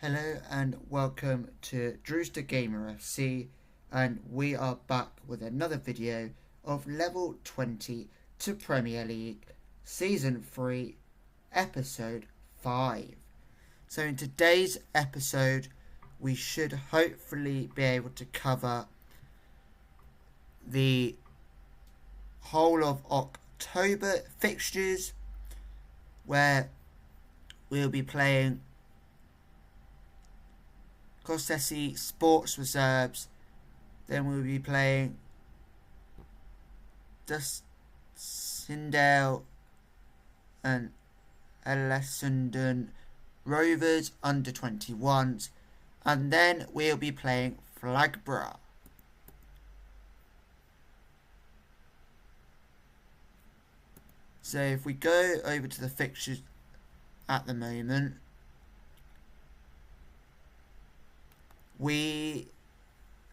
Hello and welcome to Drewster Gamer FC, and we are back with another video of Level 20 to Premier League Season 3 Episode 5. So in today's episode we should hopefully be able to cover the whole of October fixtures, where we'll be playing Cossessi Sports Reserves. Then we'll be playing Sindel and Ellesundon Rovers under 21s, and then we'll be playing Flagborough. So if we go over to the fixtures at the moment,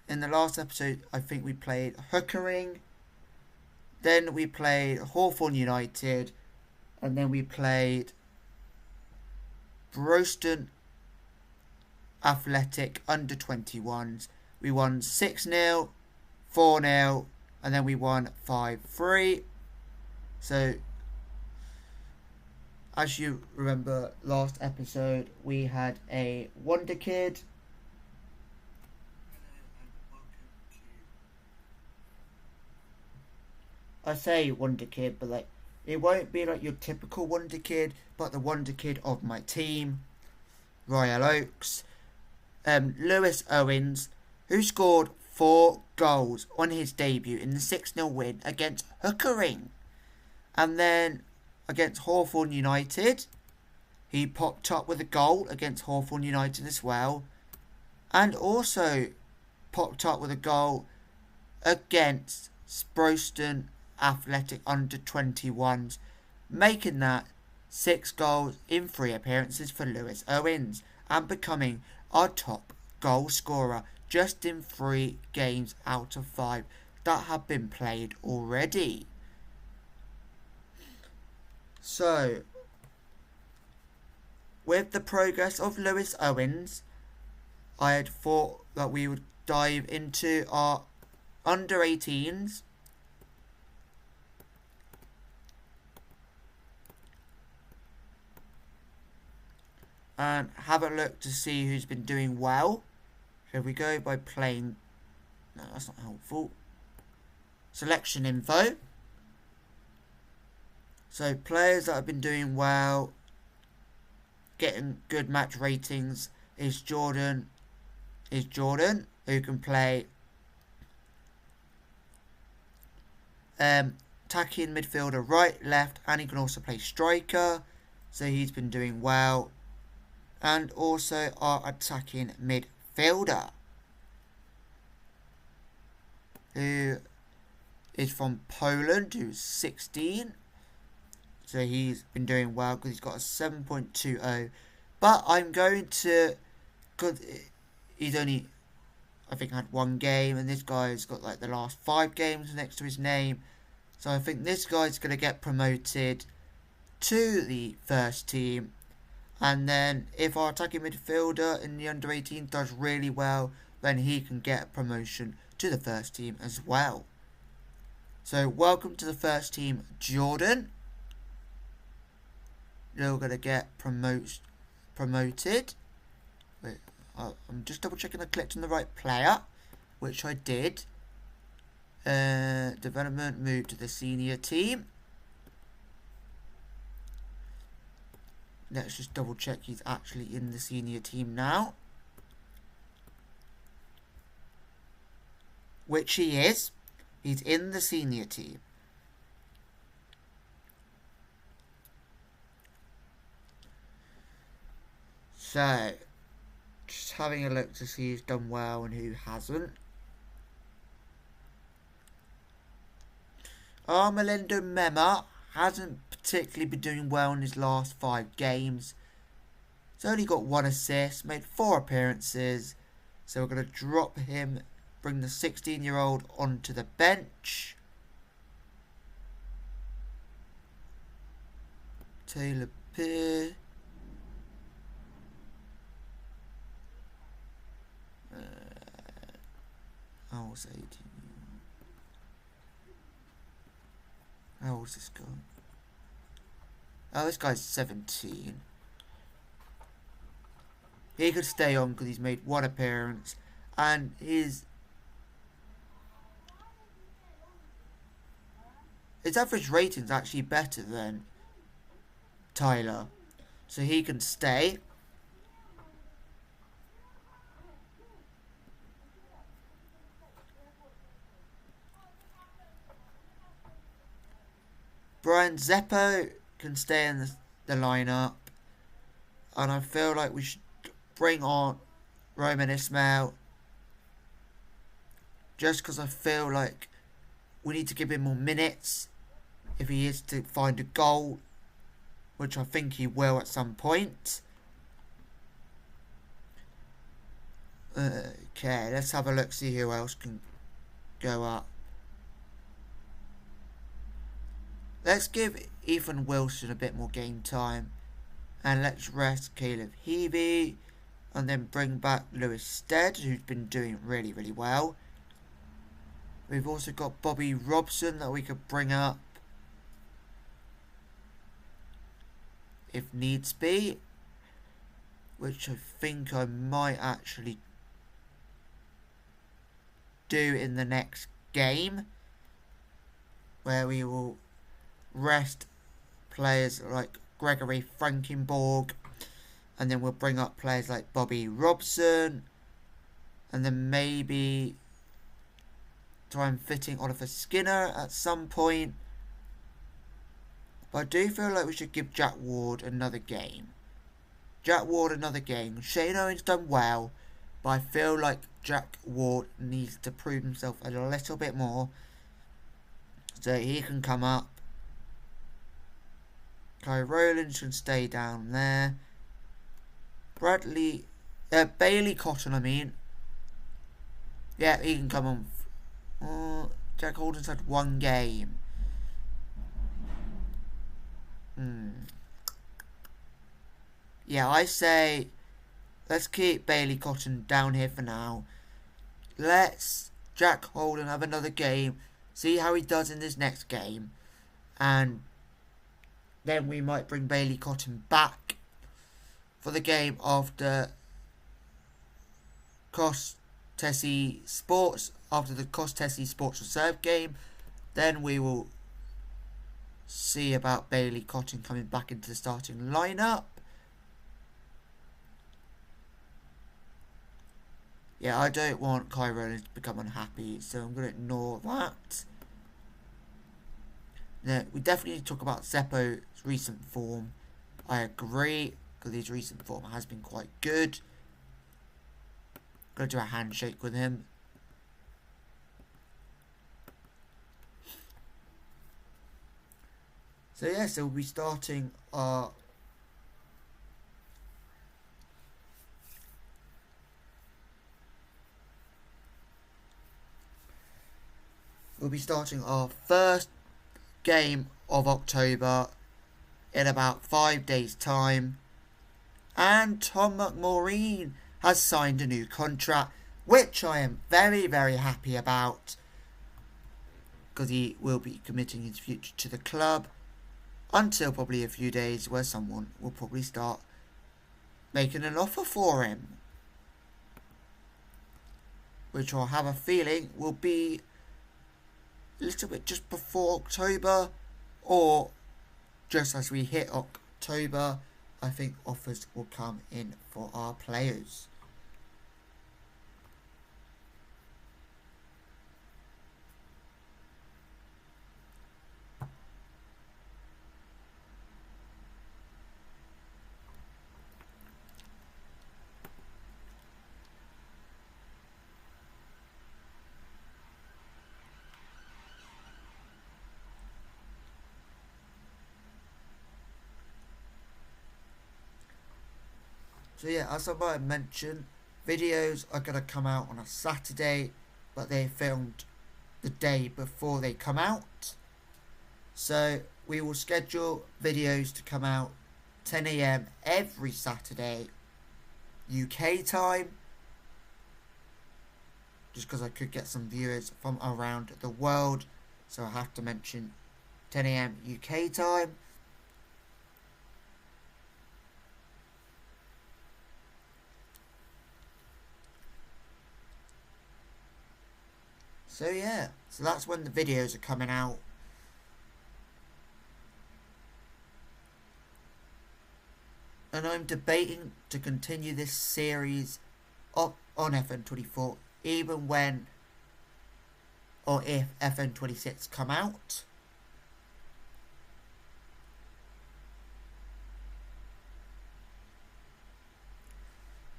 in the last episode, I think we played Hookering, then we played Hawthorn United, and then we played Broston Athletic under 21s. We won 6-0, 4-0, and then we won 5-3. So, as you remember, last episode we had a Wonder Kid. I say Wonder Kid, but it won't be like your typical Wonder Kid, but the Wonder Kid of my team, Royal Oaks, Lewis Owens, who scored 4 goals on his debut in the 6-0 win against Hookering. And then against Hawthorn United, he popped up with a goal against Hawthorn United as well, and also popped up with a goal against Sproston Athletic under 21s, making that 6 goals in 3 appearances for Lewis Owens and becoming our top goal scorer just in 3 games out of 5 that have been played already. So, with the progress of Lewis Owens, I had thought that we would dive into our under 18s and have a look to see who's been doing well. So if we go by playing, no, that's not helpful. Selection info. So players that have been doing well, getting good match ratings, is Jordan, who can play attacking midfielder, right, left, and he can also play striker. So he's been doing well. And also our attacking midfielder, who is from Poland, who's 16. So he's been doing well because he's got a 7.20. But I'm going to, because he's only, I think, had 1 game, and this guy's got like the last 5 games next to his name. So I think this guy's going to get promoted to the first team. And then if our attacking midfielder in the under 18 does really well, then he can get a promotion to the first team as well. So welcome to the first team, Jordan. You're going to get promoted. Wait, I'm just double checking I clicked on the right player, which I did. Development, move to the senior team. Let's just double check he's actually in the senior team now. Which he is. He's in the senior team. So, just having a look to see who's done well and who hasn't. Armelindo Mema hasn't particularly been doing well in his last 5 games. He's only got 1 assist, made 4 appearances. So we're going to drop him, bring the 16-year-old onto the bench. Taylor Peer. else 18. How old's this guy? Oh, this guy's 17. He could stay on because he's made one appearance, and his average rating's actually better than Tyler, so he can stay. Brian Zeppo can stay in the lineup, and I feel like we should bring on Roman Ismail just because I feel like we need to give him more minutes if he is to find a goal, which I think he will at some point. Okay, let's have a look, see who else can go up. Let's give Ethan Wilson a bit more game time, and let's rest Caleb Heavey, and then bring back Lewis Stead, who's been doing really, really well. We've also got Bobby Robson that we could bring up if needs be, which I think I might actually do in the next game, where we will rest players like Gregory Frankenborg, and then we'll bring up players like Bobby Robson, and then maybe try and fit in Oliver Skinner at some point. But I do feel like we should give Jack Ward another game. Shane Owen's done well, but I feel like Jack Ward needs to prove himself a little bit more, so he can come up. Kai Rowland should stay down there. Bailey Cotton, I mean. Yeah, he can come on. Jack Holden's had one game. Yeah, I say let's keep Bailey Cotton down here for now. Let's Jack Holden have another game, see how he does in this next game, and then we might bring Bailey Cotton back for the game after Kostesi Sports, after the Kostesi Sports Reserve game. Then we will see about Bailey Cotton coming back into the starting lineup. Yeah, I don't want Kai Rowland to become unhappy, so I'm going to ignore that. Now, we definitely need to talk about Zeppo's recent form. I agree, because his recent form has been quite good. Going to do a handshake with him. So yeah, so we'll be starting our first game of October in about 5 days' time, and Tom McMaureen has signed a new contract, which I am very, very happy about, because he will be committing his future to the club until probably a few days, where someone will probably start making an offer for him, which I have a feeling will be a little bit just before October, or just as we hit October. I think offers will come in for our players. So yeah, as I might have mentioned, videos are going to come out on a Saturday, but they're filmed the day before they come out. So we will schedule videos to come out 10 AM every Saturday UK time, just because I could get some viewers from around the world. So I have to mention 10 AM UK time. So yeah, so that's when the videos are coming out. And I'm debating to continue this series on FN24 even when or if FN26 come out.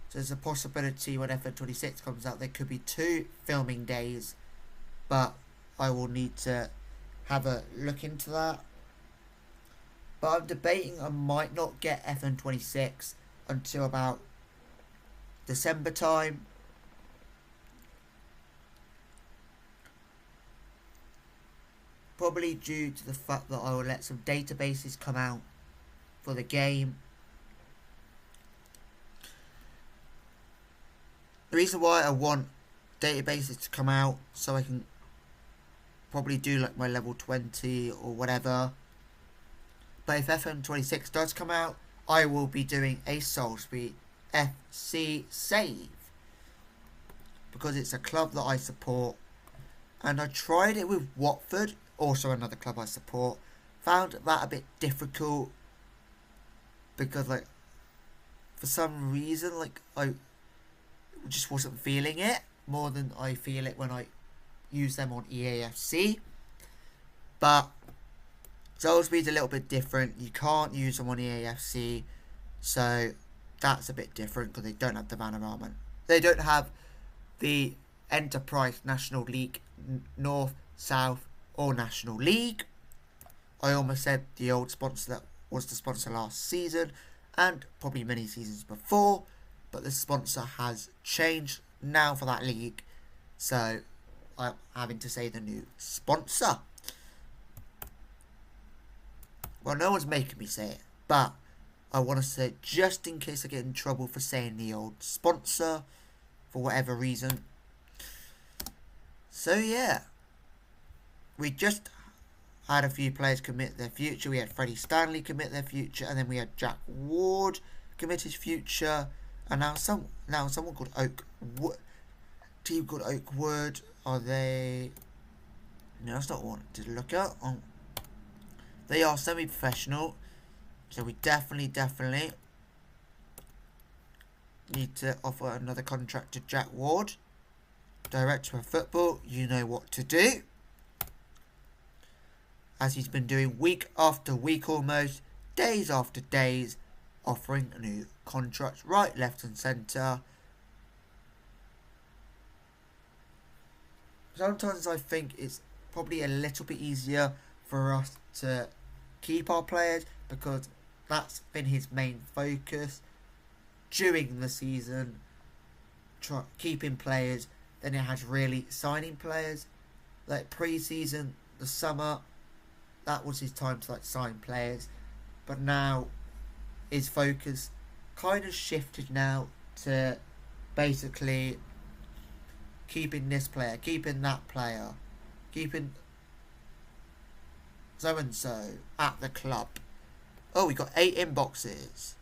So there's a possibility when FN26 comes out there could be 2 filming days, but I will need to have a look into that. But I'm debating I might not get FN26 until about December time. Probably due to the fact that I will let some databases come out for the game. The reason why I want databases to come out so I can probably do like my level 20 or whatever. But if FM26 does come out, I will be doing a Salisbury FC save because it's a club that I support, and I tried it with Watford, also another club I support. Found that a bit difficult because like for some reason like I just wasn't feeling it more than I feel it when I use them on EAFC. But Salisbury's a little bit different. You can't use them on EAFC, so that's a bit different because they don't have the Vanarama. They don't have the Enterprise National League, North, South, or National League. I almost said the old sponsor that was the sponsor last season and probably many seasons before, but the sponsor has changed now for that league, so I'm having to say the new sponsor. Well, no one's making me say it, but I want to say it just in case I get in trouble for saying the old sponsor for whatever reason. So yeah, we just had a few players commit their future. We had Freddie Stanley commit their future, and then we had Jack Ward commit his future, and now someone called team called Oakwood. Are they? No, that's not what I wanted to look at. They are semi-professional, so we definitely need to offer another contract to Jack Ward. Director of Football, you know what to do. As he's been doing week after week almost, days after days, offering new contracts right, left and centre. Sometimes I think it's probably a little bit easier for us to keep our players because that's been his main focus during the season, keeping players, than it has really signing players. Like pre-season, the summer, that was his time to like sign players, but now his focus kind of shifted now to basically keeping this player, keeping that player, keeping so and so at the club. Oh, we got 8 inboxes.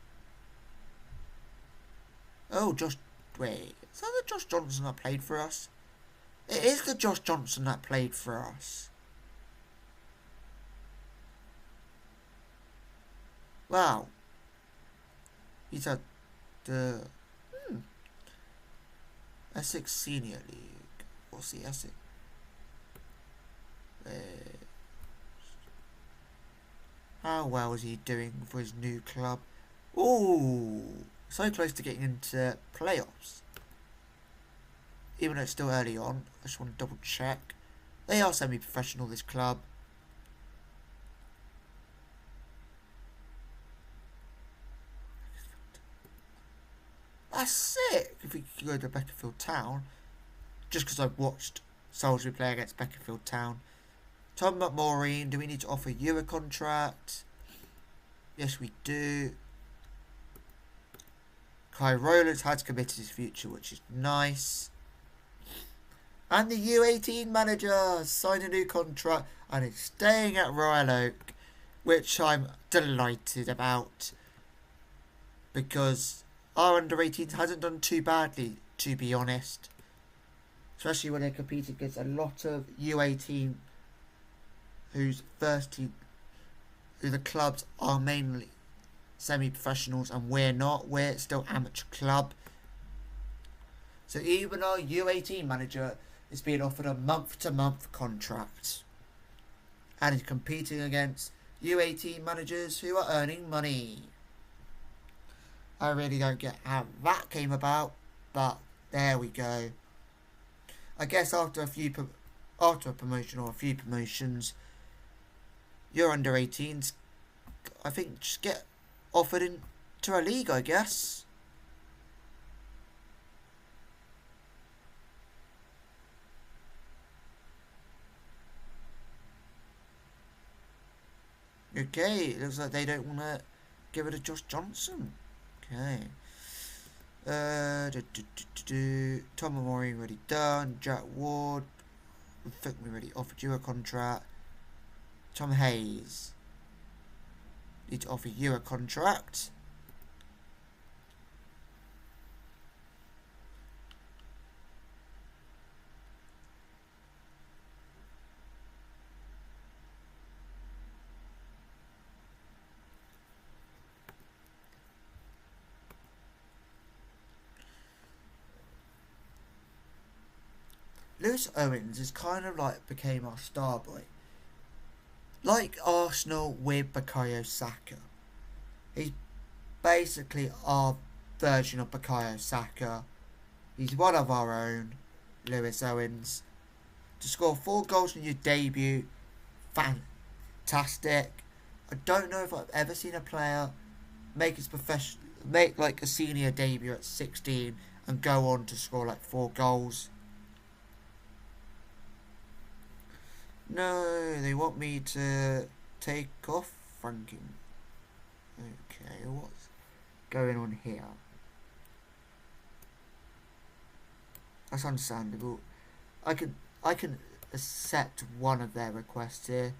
Oh, wait, is that the Josh Johnson that played for us? It is the Josh Johnson that played for us. Wow. He's at the Essex Senior League. What's the Essex? How well is he doing for his new club? Ooh, so close to getting into playoffs. Even though it's still early on, I just want to double check. They are semi-professional, this club. That's sick. If we could go to Beckerfield Town, just because I've watched Salisbury play against Beckerfield Town. Tom McMaureen, do we need to offer you a contract? Yes, we do. Kai Rowlands has committed his future, which is nice. And the U18 manager signed a new contract and is staying at Royal Oak, which I'm delighted about, because our under-18 hasn't done too badly, to be honest. Especially when they're competing against a lot of U18 whose first team, who the clubs are mainly semi-professionals, and we're not. We're still amateur club. So even our U18 manager is being offered a month-to-month contract, and is competing against U18 managers who are earning money. I really don't get how that came about, but there we go. I guess after a promotion or a few promotions, your under 18s, I think, just get offered into a league, I guess. Okay, it looks like they don't want to give it to Josh Johnson. Okay. Tom Amori already done. Jack Ward, I think we already offered you a contract. Tom Hayes, need to offer you a contract. Lewis Owens is kind of like became our star boy. Like Arsenal with Bukayo Saka. He's basically our version of Bukayo Saka. He's one of our own, Lewis Owens. To score 4 goals in your debut, fantastic. I don't know if I've ever seen a player make like a senior debut at 16 and go on to score like 4 goals. No, they want me to take off Franking. Okay, what's going on here? That's understandable. I can accept one of their requests here.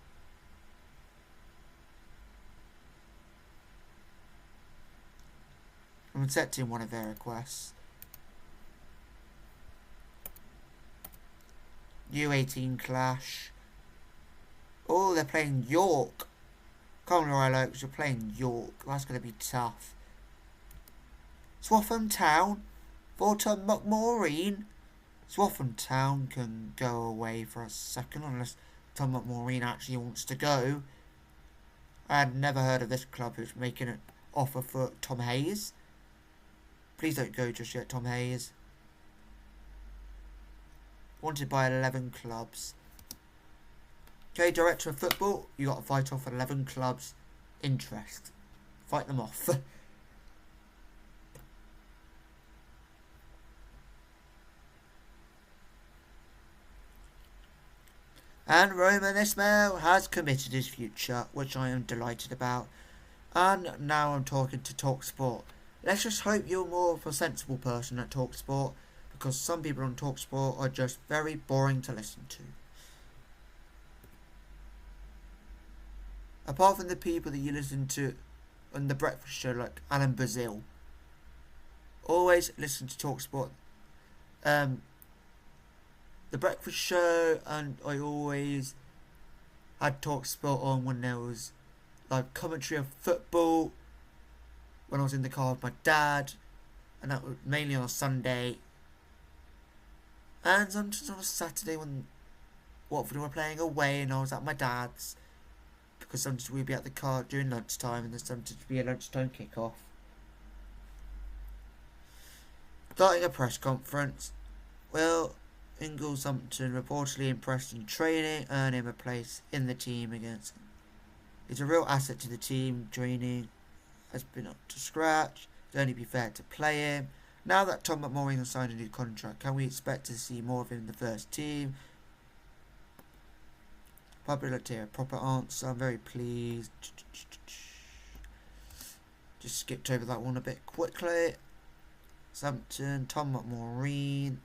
I'm accepting one of their requests. U18 clash. Oh, they're playing York. Come on, Royal Oaks, you're playing York. That's going to be tough. Swaffham Town. For Tom McMaureen. Swaffham Town can go away for a second, unless Tom McMaureen actually wants to go. I had never heard of this club who's making an offer for Tom Hayes. Please don't go just yet, Tom Hayes. Wanted by 11 clubs. Okay, Director of Football, you got to fight off 11 clubs' interest. Fight them off. And Roman Ismail has committed his future, which I am delighted about. And now I'm talking to TalkSport. Let's just hope you're more of a sensible person at TalkSport, because some people on TalkSport are just very boring to listen to. Apart from the people that you listen to on the breakfast show, like Alan Brazil. Always listen to TalkSport. The breakfast show, and I always had TalkSport on when there was like commentary of football, when I was in the car with my dad, and that was mainly on a Sunday, and sometimes on a Saturday when Watford were playing away and I was at my dad's, because sometimes we'd be at the car during lunchtime and there's sometimes be a lunchtime kick-off. Starting a press conference. Well, Inglesompton reportedly impressed in training, earning a place in the team against him. He's a real asset to the team. Training has been up to scratch. It'd only be fair to play him. Now that Tom McMaureen has signed a new contract, can we expect to see more of him in the first team? Probability a proper answer. I'm very pleased. Just skipped over that one a bit quickly. Southampton, Tom McMaureen.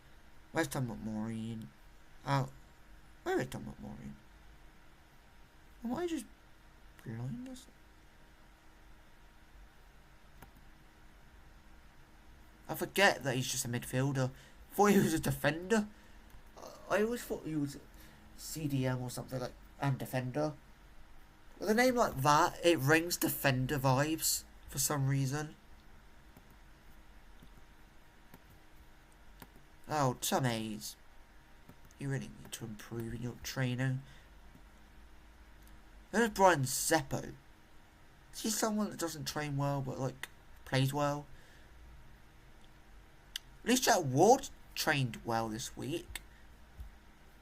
Where's Tom McMaureen? out. Where is Dominic Maureen? Am I just blind or something? I forget that he's just a midfielder. I thought he was a defender. I always thought he was CDM or something like, and defender. With a name like that, it rings defender vibes for some reason. Oh, Tom Hayes. You really need to improve in your training. There's Brian Zeppo. Is he someone that doesn't train well but like plays well? At least Jack Ward trained well this week.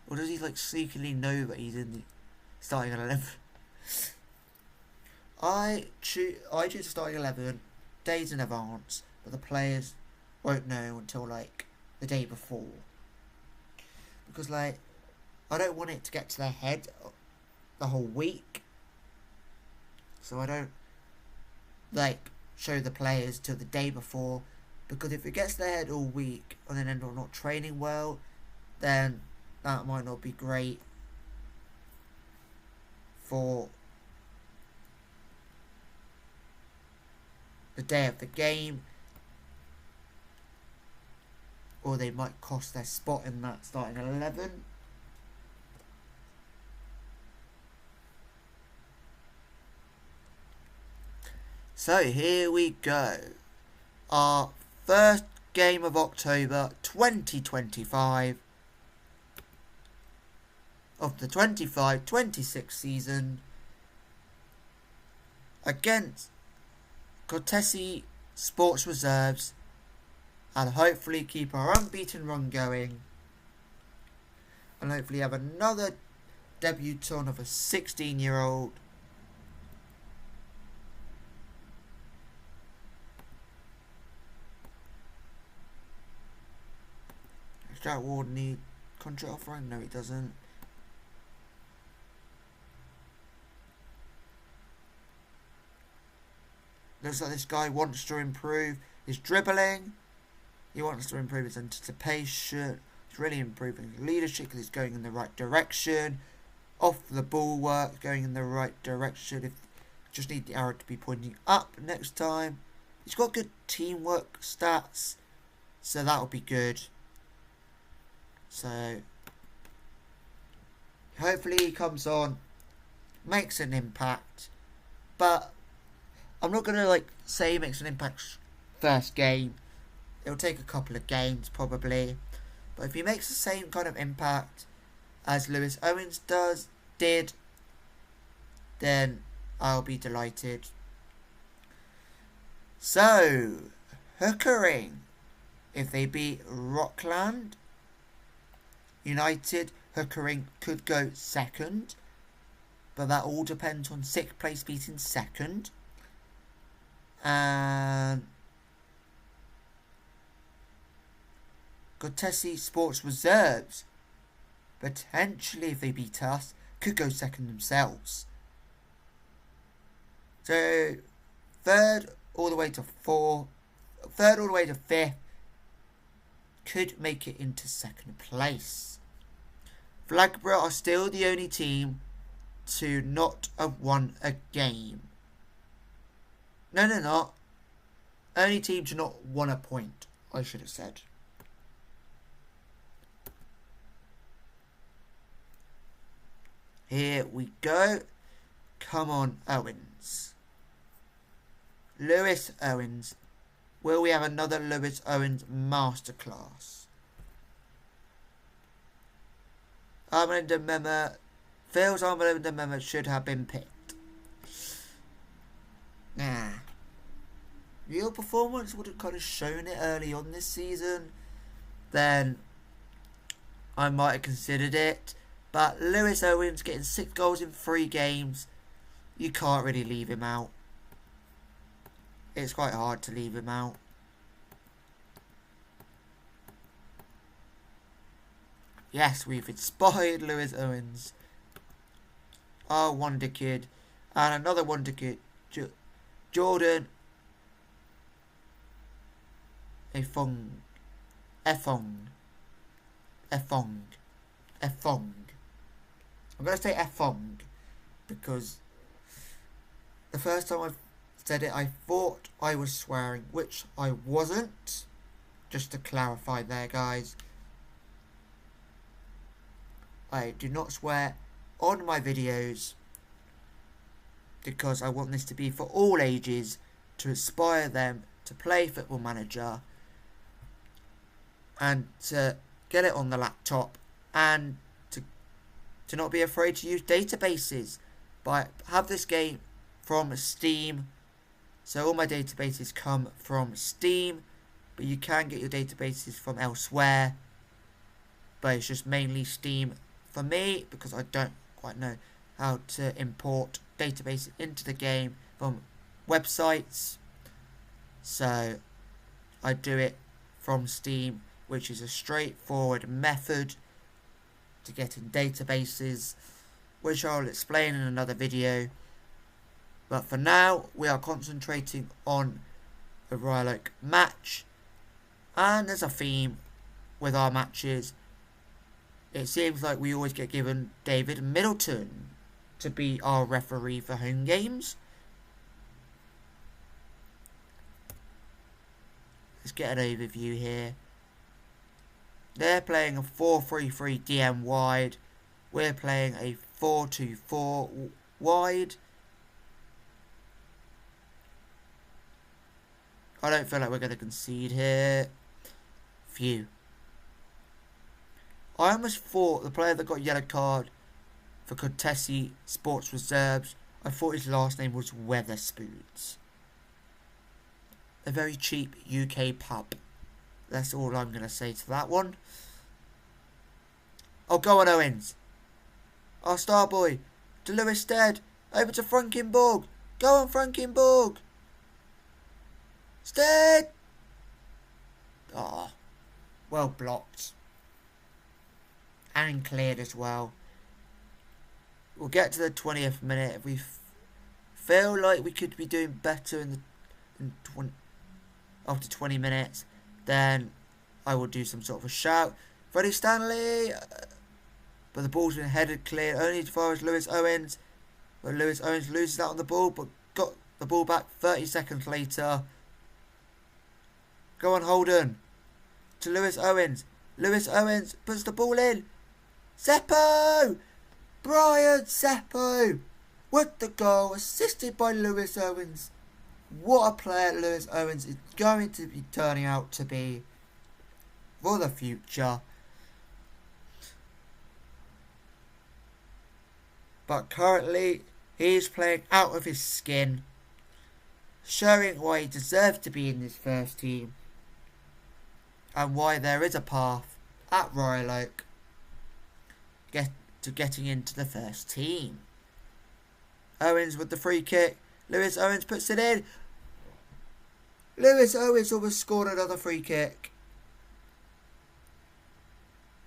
Or does he like secretly know that he's in the starting 11? I choose starting 11 days in advance, but the players won't know until like the day before. Because like I don't want it to get to their head the whole week. So I don't like show the players till the day before, because if it gets to their head all week and then end up not training well, then that might not be great for the day of the game, or they might cost their spot in that starting 11. So here we go. Our first game of October 2025 of the 25-26 season against Cortesi Sports Reserves, and hopefully keep our unbeaten run going, and hopefully have another debutant of a 16-year-old. Does Jack Ward need contract offering? No, he doesn't. Looks like this guy wants to improve his dribbling. He wants to improve his anticipation. He's really improving his leadership because he's going in the right direction. Off the ball work, going in the right direction. If just need the arrow to be pointing up next time. He's got good teamwork stats, so that'll be good. So hopefully he comes on, makes an impact, but I'm not going to like say he makes an impact first game. It'll take a couple of games probably. But if he makes the same kind of impact as Lewis Owens did, then I'll be delighted. So, Hookering. If they beat Rockland United, Hookering could go second. But that all depends on 6th place beating second. And Cortesi Sports Reserves, potentially if they beat us, could go second themselves. So third all the way to 5th could make it into second place. Flagborough are still the only team to not have won a game. No, they're not. Only team to not won a point, I should have said. Here we go. Come on, Owens. Lewis Owens. Will we have another Lewis Owens masterclass? Armand Mema. Feels Armand Mema should have been picked. Nah. Real performance would have kind of shown it early on this season. Then I might have considered it. But Lewis Owens getting 6 goals in 3 games, you can't really leave him out. It's quite hard to leave him out. Yes, we've inspired Lewis Owens. Our wonder kid. And another wonder kid. Jordan Efong. Efong. I'm going to say Efong because the first time I said it I thought I was swearing, which I wasn't. Just to clarify there, guys. I do not swear on my videos because I want this to be for all ages, to inspire them to play Football Manager and to get it on the laptop, and to not be afraid to use databases. But I have this game from Steam, so all my databases come from Steam, but you can get your databases from elsewhere, but it's just mainly Steam for me because I don't quite know how to import databases into the game from websites, so I do it from Steam, which is a straightforward method to get in databases, which I'll explain in another video. But for now, we are concentrating on a Royal Oak match, and there's a theme with our matches. It seems like we always get given David Middleton to be our referee for home games. Let's get an overview here. They're playing a 4-3-3 DM wide. We're playing a 4-2-4 wide. I don't feel like we're going to concede here. Phew. I almost thought the player that got a yellow card for Contesi Sports Reserves, I thought his last name was Weatherspoons. A very cheap UK pub. That's all I'm going to say to that one. Oh, go on, Owens. Our star boy. To Lewis Stead. Over to Frankenborg. Go on, Frankenborg. Stead. Oh, well blocked. And cleared as well. We'll get to the 20th minute. If we feel like we could be doing better after 20 minutes, then I will do some sort of a shout. Freddie Stanley! But the ball's been headed clear only as far as Lewis Owens. But Lewis Owens loses out on the ball, but got the ball back 30 seconds later. Go on, Holden. To Lewis Owens. Lewis Owens puts the ball in. Seppo! Brian Seppo! With the goal, assisted by Lewis Owens. What a player Lewis Owens is going to be turning out to be for the future. But currently, he is playing out of his skin, showing why he deserves to be in this first team and why there is a path at Royal Oak to getting into the first team. Owens with the free kick. Lewis Owens puts it in. Lewis Owens almost scored another free kick.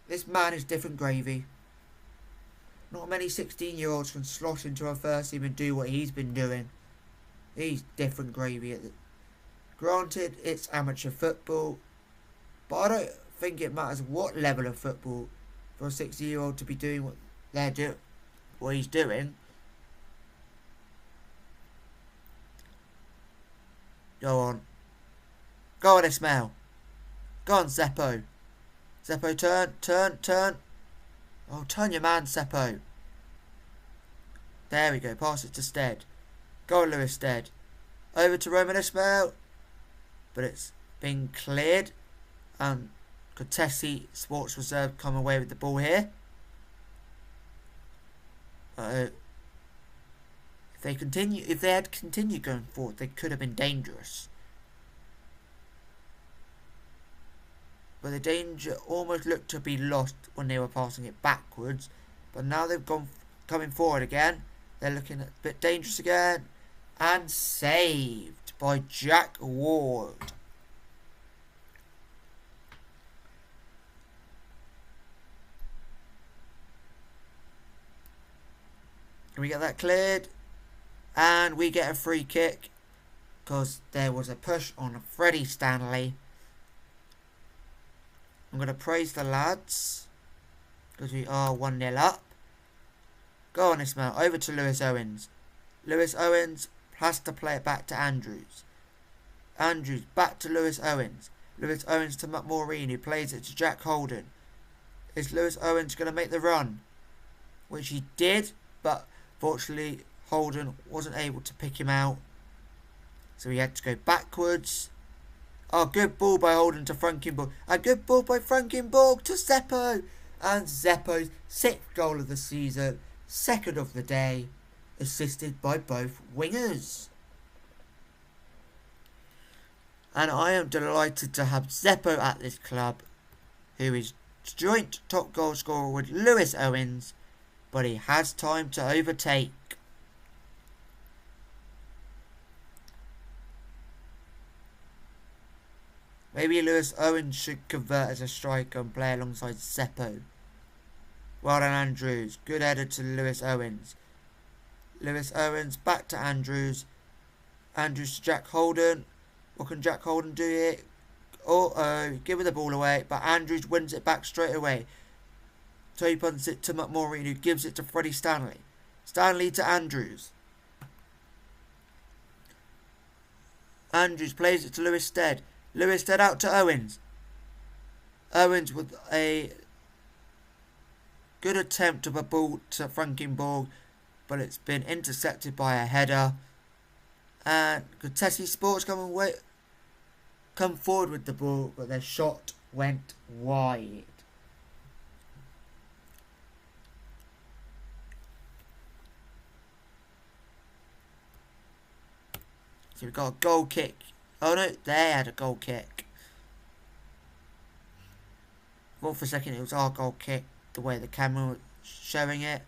This man is different gravy. Not many 16-year-olds can slot into our first team and do what he's been doing. He's different gravy. Granted, it's amateur football, but I don't think it matters what level of football for a 16-year-old to be doing what he's doing. Go on. Go on, Ismail. Go on, Seppo. Seppo, turn. Oh, turn your man, Seppo. There we go. Pass it to Stead. Go on, Lewis Stead. Over to Roman Ismail. But it's been cleared. And Contesi Sports Reserve come away with the ball here. If they had continued going forward, they could have been dangerous. But the danger almost looked to be lost when they were passing it backwards. But now they've coming forward again. They're looking a bit dangerous again. And saved by Jack Ward. Can we get that cleared? And we get a free kick because there was a push on Freddie Stanley. I'm going to praise the lads. because we are 1-0 up. Go on, Ismail. Over to Lewis Owens. Lewis Owens has to play it back to Andrews. Andrews back to Lewis Owens. Lewis Owens to McMaureen, who plays it to Jack Holden. Is Lewis Owens going to make the run? Which he did, but fortunately Holden wasn't able to pick him out. So he had to go backwards. Oh, good ball by Holden to Frankenborg. A good ball by Frankenborg to Zeppo. And Zeppo's 6th goal of the season, 2nd of the day, assisted by both wingers. And I am delighted to have Zeppo at this club, who is joint top goal scorer with Lewis Owens, but he has time to overtake. Maybe Lewis Owens should convert as a striker and play alongside Zeppo. Well done, Andrews. Good header to Lewis Owens. Lewis Owens back to Andrews. Andrews to Jack Holden. What can Jack Holden do here? Giving the ball away, but Andrews wins it back straight away. So he punts it to McMaureen, who gives it to Freddie Stanley. Stanley to Andrews. Andrews plays it to Lewis Stead. Lewis Stead out to Owens. Owens with a good attempt of a ball to Frankenborg, but it's been intercepted by a header. And Contesi Sports come forward with the ball, but their shot went wide. So we've got a goal kick. Oh no, they had a goal kick. Thought for a second it was our goal kick, the way the camera was showing it.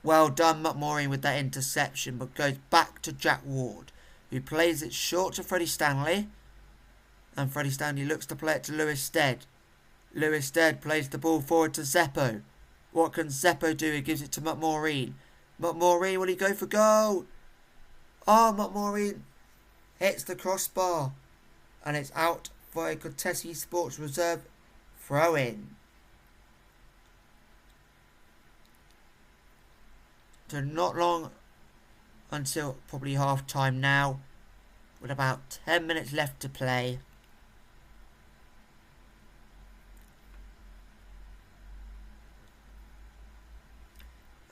Well done, McMaureen, with that interception, but goes back to Jack Ward, who plays it short to Freddie Stanley. And Freddie Stanley looks to play it to Lewis Stead. Lewis Stead plays the ball forward to Zeppo. What can Zeppo do? He gives it to McMaureen. McMaureen, will he go for goal? Oh, McMaureen hits the crossbar. And it's out for a Contesi Sports Reserve throw-in. So not long until probably half time now, with about 10 minutes left to play.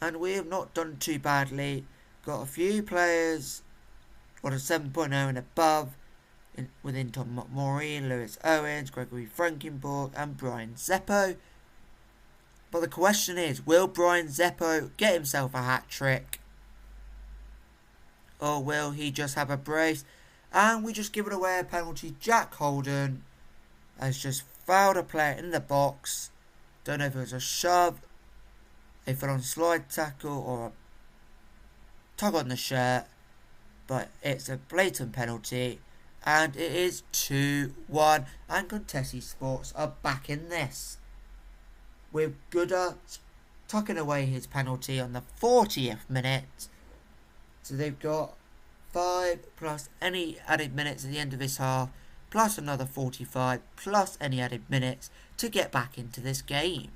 And we have not done too badly. Got a few players on a 7.0 and above, within Tom McMaureen, Lewis Owens, Gregory Frankenborg and Brian Zeppo. But the question is, will Brian Zeppo get himself a hat-trick? Or will he just have a brace? And we just give it away a penalty. Jack Holden has just fouled a player in the box. Don't know if it was a shove, a full-on slide tackle, or a tug on the shirt. But it's a blatant penalty. And it is 2-1. And Contesi Sports are back in this, with Gooder tucking away his penalty on the 40th minute. So they've got 5 plus any added minutes at the end of this half, plus another 45, plus any added minutes to get back into this game.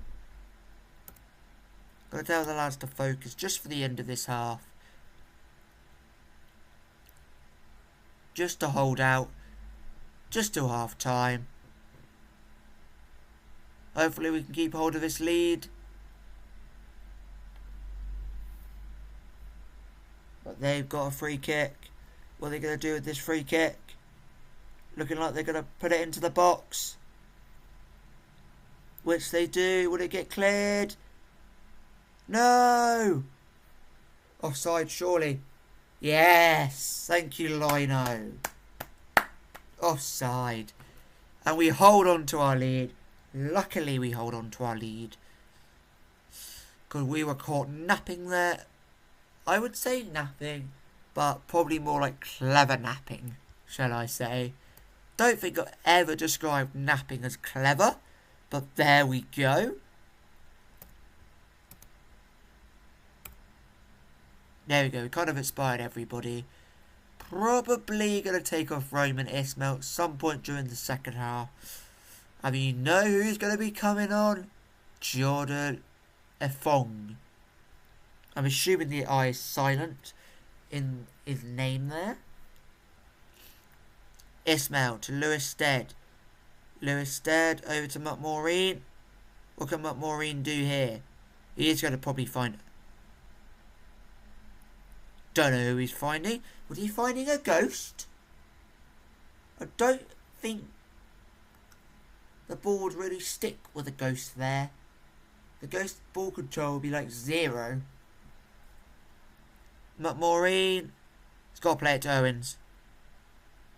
Got to tell the lads to focus just for the end of this half. Just to hold out, just till half time. Hopefully we can keep hold of this lead. But they've got a free kick. What are they going to do with this free kick? Looking like they're going to put it into the box. Which they do. Will it get cleared? No! Offside, surely. Yes! Thank you, Lino. Offside. And we hold on to our lead. Luckily we hold on to our lead, because we were caught napping there. I would say napping, but probably more like clever napping, shall I say. Don't think I've ever described napping as clever, but there we go. There we go, we kind of inspired everybody. Probably going to take off Roman Ismail at some point during the second half. And you know who's going to be coming on? Jordan Efong. I'm assuming the I is silent in his name there. Ismail to Lewis Stead. Lewis Stead over to McMaureen. What can McMaureen do here? He is going to probably find... Don't know who he's finding. Was he finding a ghost? I don't think the ball would really stick with a ghost there. The ghost ball control would be like 0. McMaureen. He's got to play it to Owens.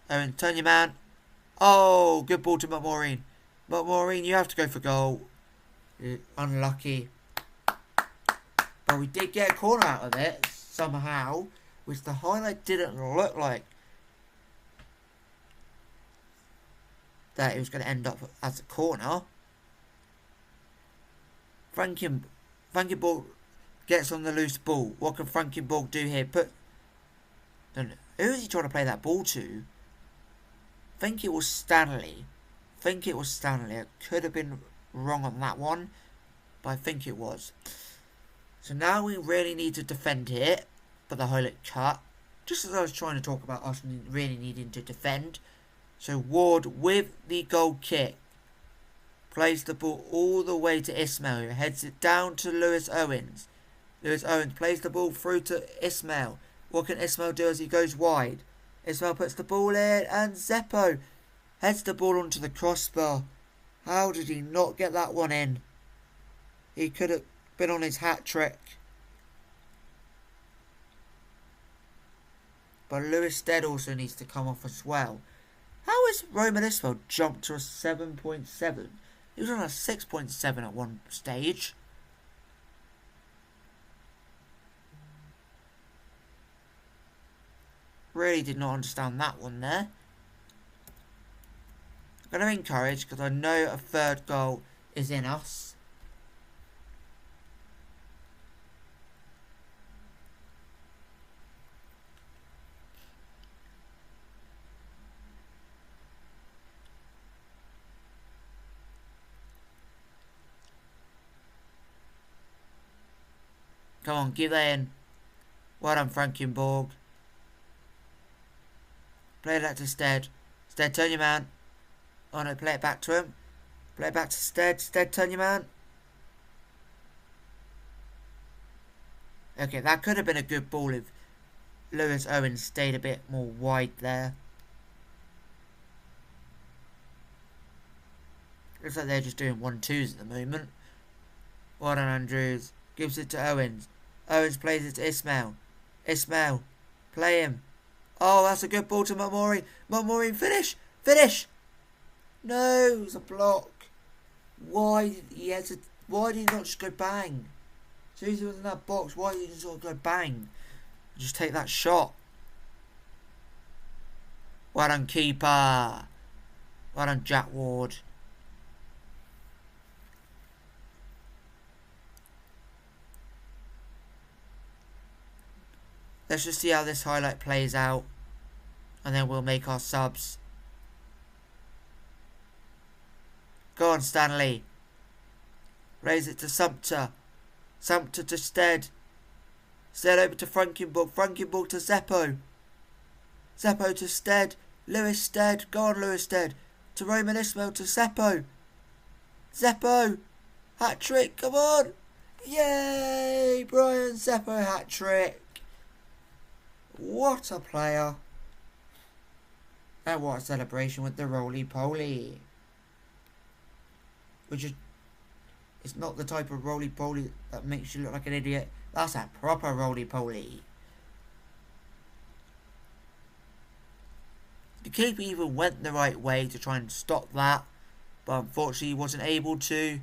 Owens, turn your man. Oh, good ball to McMaureen. McMaureen, you have to go for goal. Unlucky. But we did get a corner out of it somehow, which the highlight didn't look like that it was going to end up as a corner. Frankenborg gets on the loose ball. What can Frankenborg do here? Who is he trying to play that ball to? I think it was Stanley. I could have been wrong on that one, but I think it was. So now we really need to defend here, but the highlight cut. Just as I was trying to talk about us really needing to defend. So Ward with the goal kick plays the ball all the way to Ismail, who heads it down to Lewis Owens. Lewis Owens plays the ball through to Ismail. What can Ismail do as he goes wide? Ismail puts the ball in, and Zeppo heads the ball onto the crossbar. How did he not get that one in? He could have been on his hat trick. But Lewis Stead also needs to come off as well. How has Roman Ismail jumped to a 7.7? He was on a 6.7 at one stage. Really did not understand that one there. I'm going to encourage, because I know a third goal is in us. Come on, give that in. Well done, Frankenborg. Play that to Stead. Stead, turn your man. Oh no, play it back to him. Play it back to Stead. Stead, turn your man. Okay, that could have been a good ball if Lewis Owens stayed a bit more wide there. Looks like they're just doing 1-2s at the moment. Well done, Andrews. Gives it to Owens. Owens plays it to Ismail. Ismail. Play him. Oh, that's a good ball to McMaureen. McMaureen, finish! Finish! No, it was a block. Why did he not just go bang? So he was in that box. Why did he just sort of go bang? Just take that shot. Well done, keeper. Well done, Jack Ward. Let's just see how this highlight plays out. And then we'll make our subs. Go on, Stanley. Raise it to Sumpter. Sumpter to Stead. Stead over to Frankenborg. Frankenborg to Zeppo. Zeppo to Stead. Lewis Stead. Go on, Lewis Stead. To Roman Ismail to Zeppo. Zeppo. Hat-trick. Come on. Yay! Brian Zeppo hat-trick. What a player. And what a celebration with the roly-poly. Which is... It's not the type of roly-poly that makes you look like an idiot. That's a proper roly-poly. The keeper even went the right way to try and stop that. But unfortunately he wasn't able to.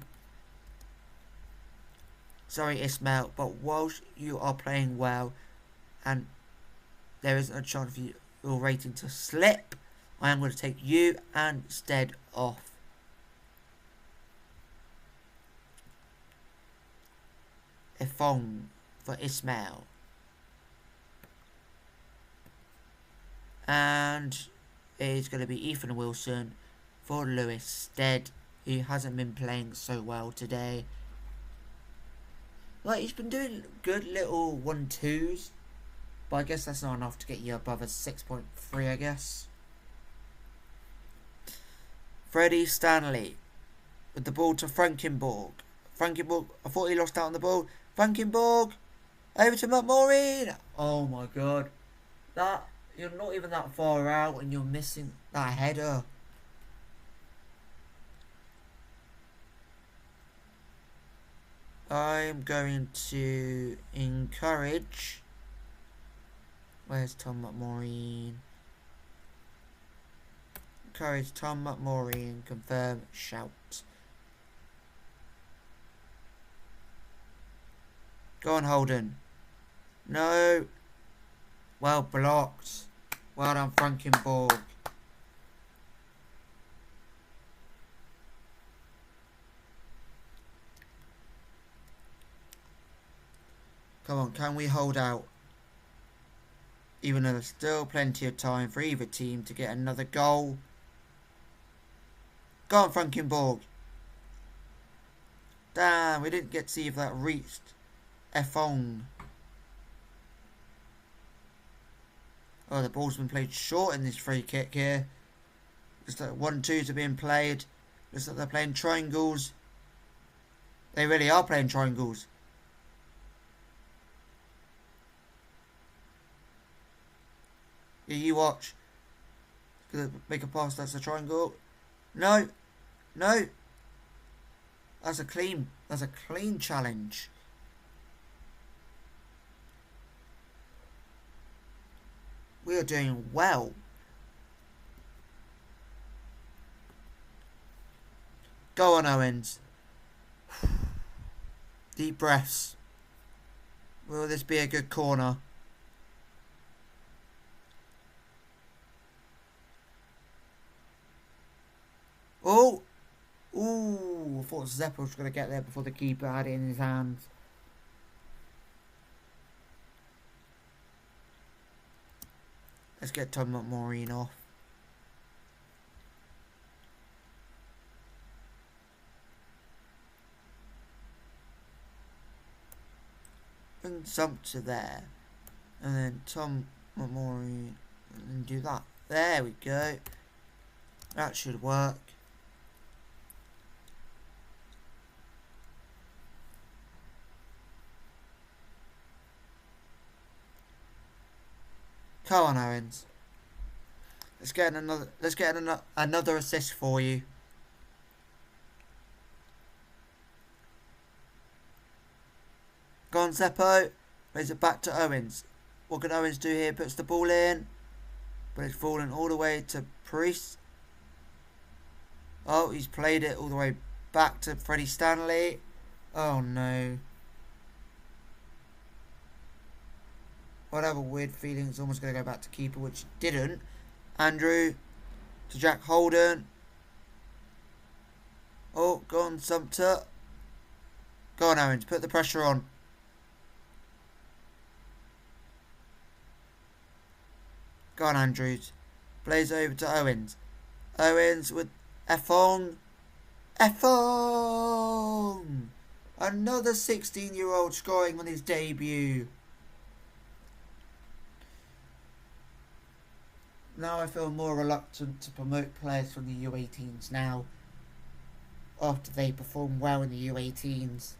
Sorry, Ismail. But whilst you are playing well and there isn't a chance for your rating to slip, I am going to take you and Stead off. Efong for Ismail. And it is going to be Ethan Wilson for Lewis Stead. he hasn't been playing so well today. Like, he's been doing good little 1-2s, but I guess that's not enough to get you above a 6.3, I guess. Freddie Stanley with the ball to Frankenborg. Frankenborg, I thought he lost out on the ball. Frankenborg, over to McMaureen. Oh my god. That, you're not even that far out and you're missing that header. I'm going to encourage. Where's Tom McMaureen? Encourage Tom McMaureen. Confirm. Shout. Go on, Holden. No. Well blocked. Well done, Frankenborg. Come on, can we hold out? Even though there's still plenty of time for either team to get another goal. Go on, Frankenborg. Damn, we didn't get to see if that reached Efong. Oh, the ball's been played short in this free kick here. Looks like 1-2s are being played. Looks like they're playing triangles. They really are playing triangles. Yeah, you watch. Gonna make a pass, that's a triangle. No. No. That's a clean challenge. We are doing well. Go on, Owens. Deep breaths. Will this be a good corner? Oh! Ooh, I thought Zeppo was going to get there before the keeper had it in his hands. Let's get Tom McMaureen off. Bring Sumpter there. And then Tom McMaureen. And do that. There we go. That should work. Come on, Owens. Let's get another assist for you. Go on, Zeppo. Raise it back to Owens. What can Owens do here? Puts the ball in. But it's fallen all the way to Priest. Oh, he's played it all the way back to Freddie Stanley. Oh no. I'd have a weird feeling it's almost going to go back to keeper, which didn't. Andrew to Jack Holden. Oh, go on, Sumpter. Go on, Owens. Put the pressure on. Go on, Andrews. Plays over to Owens. Owens with Efong. Efong! Another 16-year-old scoring on his debut. Now I feel more reluctant to promote players from the U18s now, after they perform well in the U18s.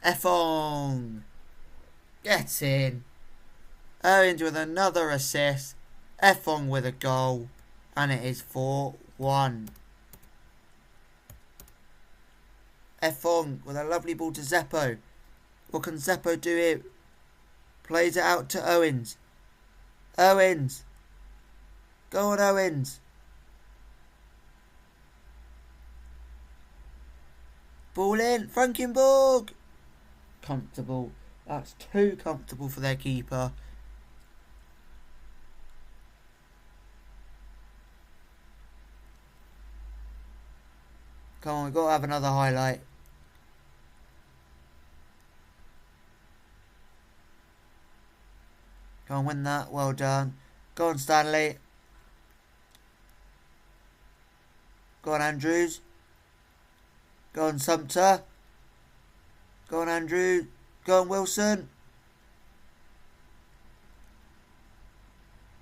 Efong! Get in! Owens with another assist. Efong with a goal. And it is 4-1. Efong with a lovely ball to Zeppo. What can Zeppo do here? Plays it out to Owens. Owens. Go on, Owens. Ball in. Frankenborg. Comfortable. That's too comfortable for their keeper. Come on, we've got to have another highlight. Go on, win that. Well done. Go on, Stanley. Go on, Andrews. Go on, Sumter. Go on, Andrew. Go on, Wilson.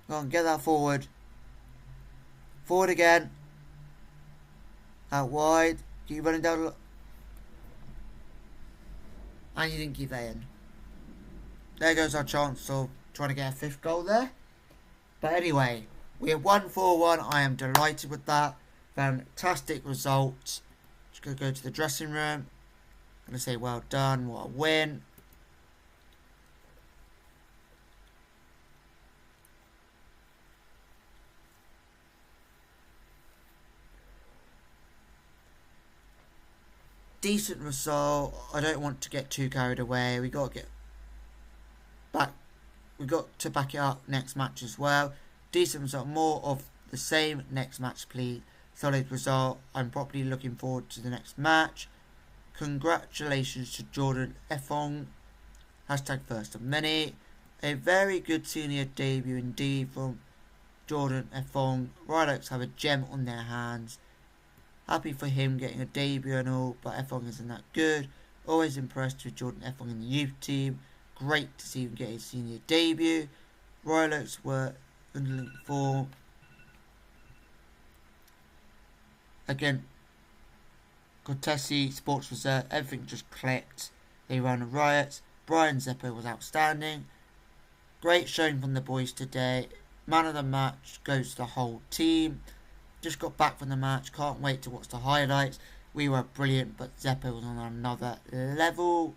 Go on, get that forward. Forward again. Out wide. Keep running down. And you didn't keep that in. There goes our chance of trying to get a 5th goal there. But anyway, we have won 4-1. I am delighted with that. Fantastic result. Just going to go to the dressing room. I'm going to say well done. What a win. Decent result. I don't want to get too carried away. We got to get back. We got to back it up next match as well. Decent result. More of the same next match, please. Solid result. I'm properly looking forward to the next match. Congratulations to Jordan Effong. Hashtag first of many. A very good senior debut indeed from Jordan Effong. Royal Oaks have a gem on their hands. Happy for him getting a debut and all, but Effong isn't that good. Always impressed with Jordan Effong in the youth team. Great to see him get his senior debut. Royal Oaks were in form. Again, Cortesi, Sports Reserve, everything just clicked. They ran a riot. Brian Zeppo was outstanding. Great showing from the boys today. Man of the match goes to the whole team. Just got back from the match. Can't wait to watch the highlights. We were brilliant, but Zeppo was on another level.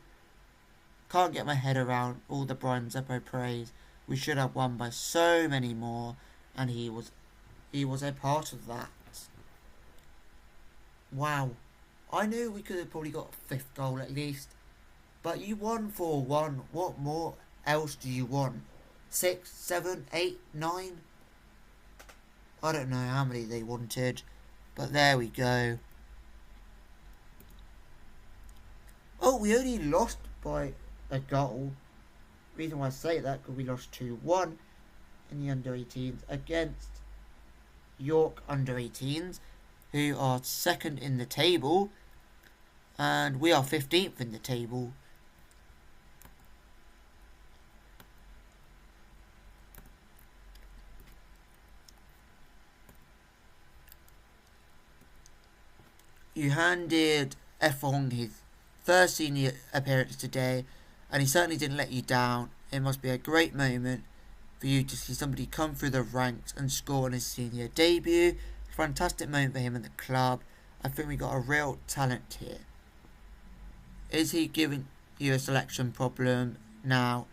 Can't get my head around all the Brian Zeppo praise. We should have won by so many more, and he was a part of that. Wow. I knew we could have probably got a 5th goal at least. But you won 4-1. What more else do you want? 6, 7, 8, 9? I don't know how many they wanted. But there we go. Oh, we only lost by a goal. Reason why I say that, because we lost 2-1 in the under-18s against York under-18s, who are 2nd in the table, and we are 15th in the table. You handed Effong his first senior appearance today, and he certainly didn't let you down. It must be a great moment for you to see somebody come through the ranks and score on his senior debut. Fantastic moment for him and the club. I think we got a real talent here. Is he giving you a selection problem now?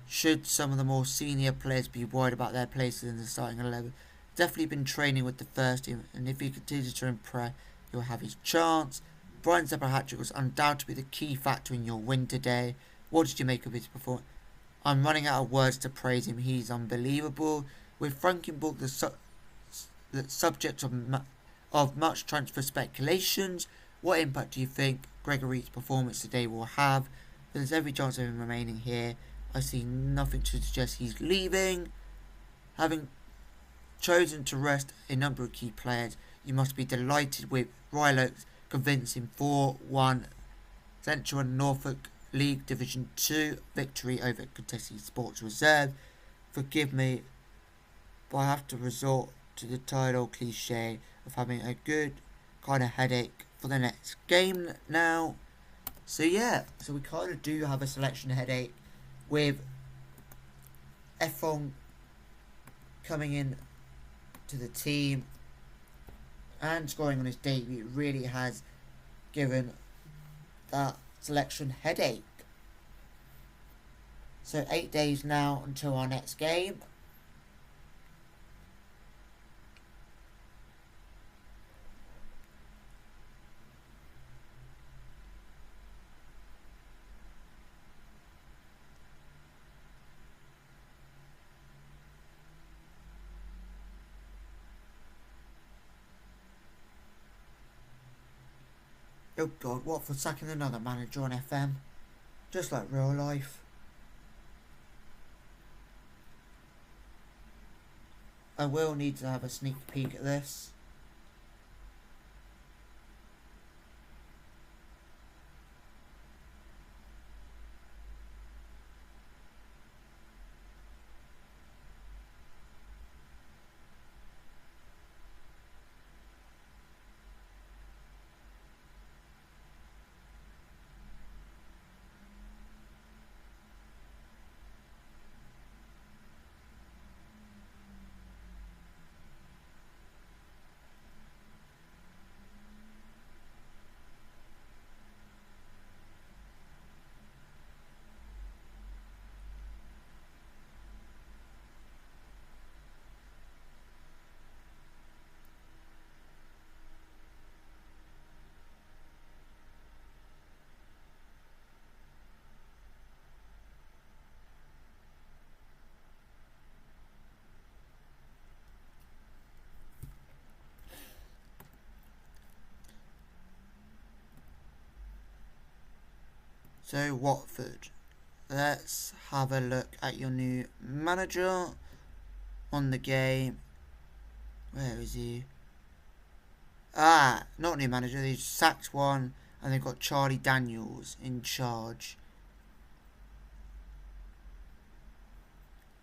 Should some of the more senior players be worried about their places in the starting 11? Definitely been training with the first team, and if he continues to impress, he'll have his chance. Brian Zeppo hat-trick was undoubtedly the key factor in your win today. What did you make of his performance? I'm running out of words to praise him. He's unbelievable. With Frankenburg the subject of much transfer speculations, what impact do you think Gregory's performance today will have? There's every chance of him remaining here. I see nothing to suggest he's leaving. Having chosen to rest a number of key players, you must be delighted with Royal Oaks convincing 4-1 Central and Norfolk League Division 2 victory over Contessa Sports Reserve. Forgive me, but I have to resort to the title cliche of having a good kind of headache for the next game now. So yeah, so we kind of do have a selection headache with Effong coming in to the team and scoring on his debut. Really has given that selection headache. So 8 days now until our next game. Oh god, what for sacking another manager on FM? Just like real life. I will need to have a sneak peek at this. So Watford. Let's have a look at your new manager on the game. Where is he? Ah, not new manager. They sacked one, and they've got Charlie Daniels in charge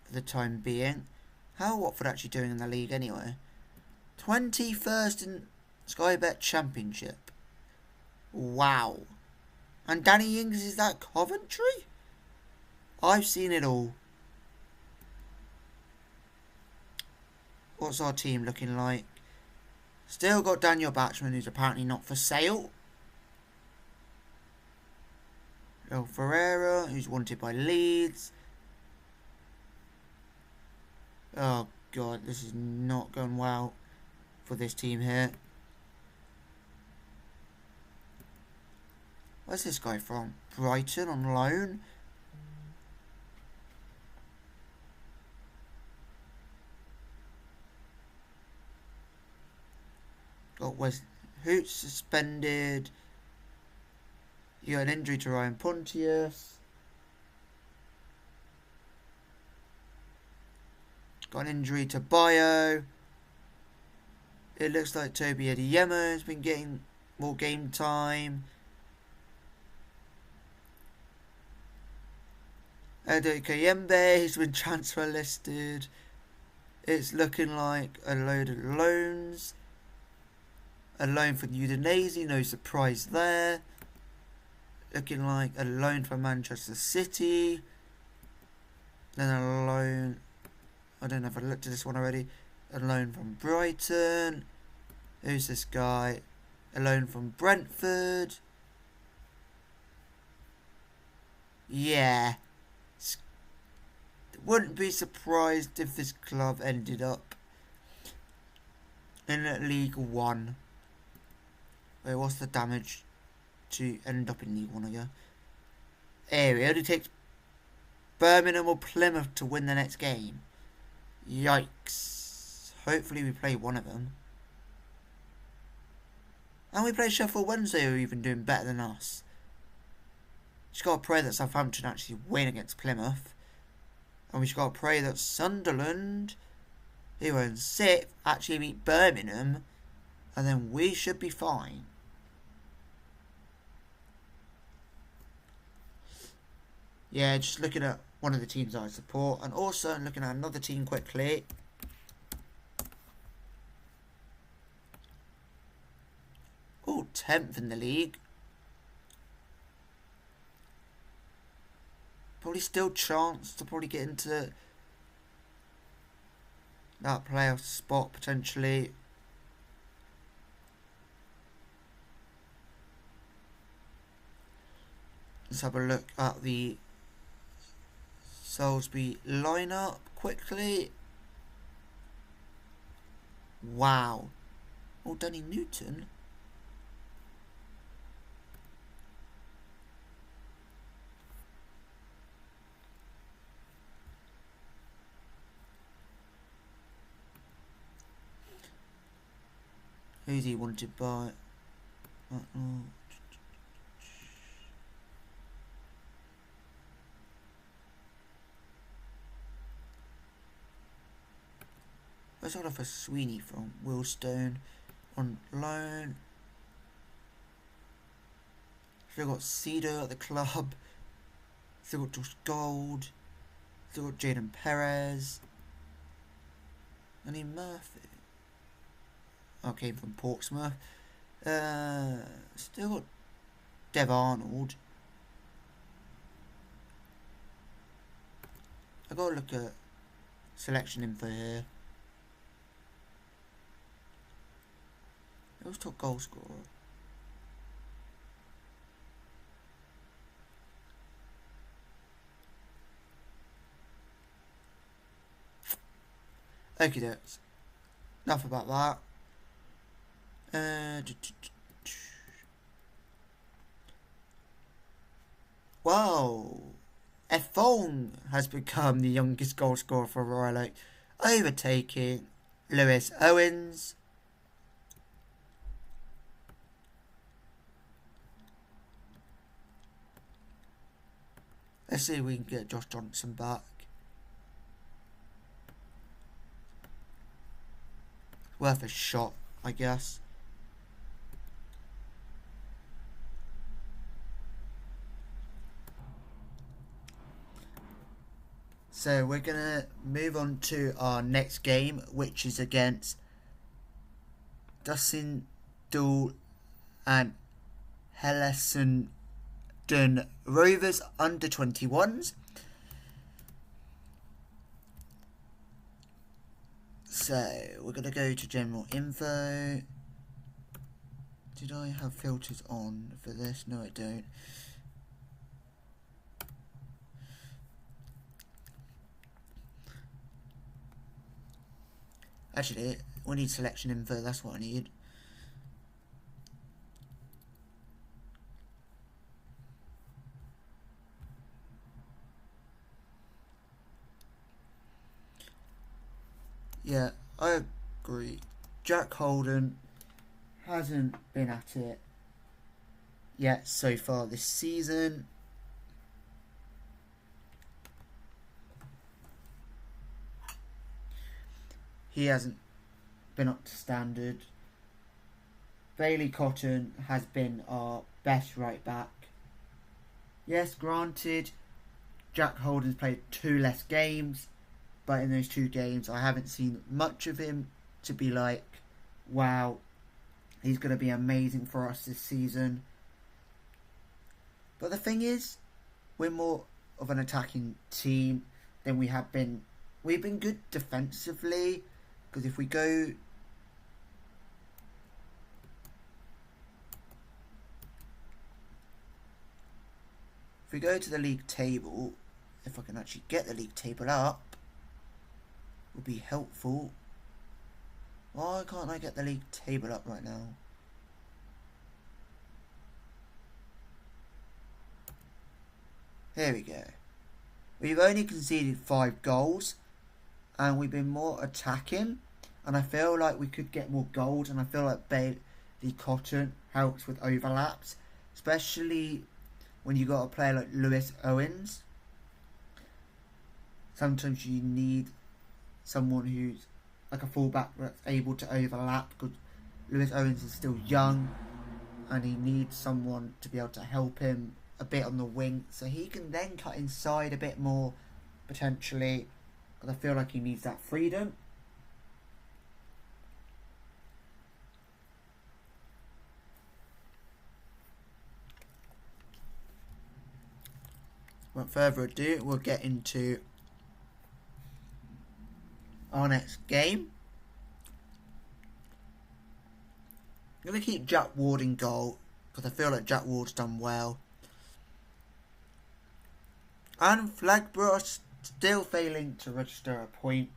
for the time being. How are Watford actually doing in the league anyway? 21st in Sky Bet Championship. Wow. And Danny Ings, is that Coventry? I've seen it all. What's our team looking like? Still got Daniel Batchman, who's apparently not for sale. El Ferreira, who's wanted by Leeds. Oh god, this is not going well for this team here. Where's this guy from? Brighton on loan? Got Wes Hoots suspended. You got an injury to Ryan Pontius. Got an injury to Bio. It looks like Toby Adeyemo has been getting more game time. Edo Kayembe has been transfer listed. It's looking like a load of loans. A loan for Udinese, no surprise there. Looking like a loan for Manchester City. Then a loan, I don't know if I looked at this one already. A loan from Brighton. Who's this guy? A loan from Brentford. Yeah. Wouldn't be surprised if this club ended up in League One. Wait, what's the damage to end up in League One again? Here, it only takes Birmingham or Plymouth to win the next game. Yikes. Hopefully we play one of them. And we play Sheffield Wednesday, who are even doing better than us. Just got to pray that Southampton actually win against Plymouth. And we just got to pray that Sunderland, who are in 6th, actually beat Birmingham. And then we should be fine. Yeah, just looking at one of the teams I support. And also looking at another team quickly. Oh, 10th in the league. Probably still chance to probably get into that playoff spot potentially. Let's have a look at the Salisbury lineup quickly. Wow. Oh, Danny Newton. Who's he wanted by? Where's Oliver Sweeney from? Willstone on loan. Still got Cedo at the club. Still got Josh Gold. Still got Jaden Perez. Any Murphy. I came from Portsmouth. Still got Dev Arnold. I gotta look at selection info here. Who's top goal scorer? Okay, that's enough about that. Wow, Efong has become the youngest goal scorer for Royal Oak, overtaking Lewis Owens. Let's see if we can get Josh Johnson back. Worth a shot, I guess. So we're going to move on to our next game, which is against Dustin Dool and Hellesundon Rovers under 21s. So we're going to go to general info. Did I have filters on for this? No, I don't. Actually, we need selection info, that's what I need. Yeah, I agree. Jack Holden hasn't been at it yet so far this season. He hasn't been up to standard. Bailey Cotton has been our best right back. Yes, granted, Jack Holden's played 2 less games, but in those 2 games I haven't seen much of him to be like, wow, he's going to be amazing for us this season. But the thing is, we're more of an attacking team than we have been. We've been good defensively, because if we go to the league table, if I can actually get the league table up, would be helpful. Why can't I get the league table up right now? Here we go. We've only conceded 5 goals, and we've been more attacking, and I feel like we could get more goals, and I feel like Bailey Cotton helps with overlaps, especially when you got a player like Lewis Owens. Sometimes you need someone who's like a fullback that's able to overlap, because Lewis Owens is still young and he needs someone to be able to help him a bit on the wing, so he can then cut inside a bit more potentially, because I feel like he needs that freedom. Without further ado, we'll get into our next game. I'm going to keep Jack Ward in goal, because I feel like Jack Ward's done well. And Flagborough are still failing to register a point.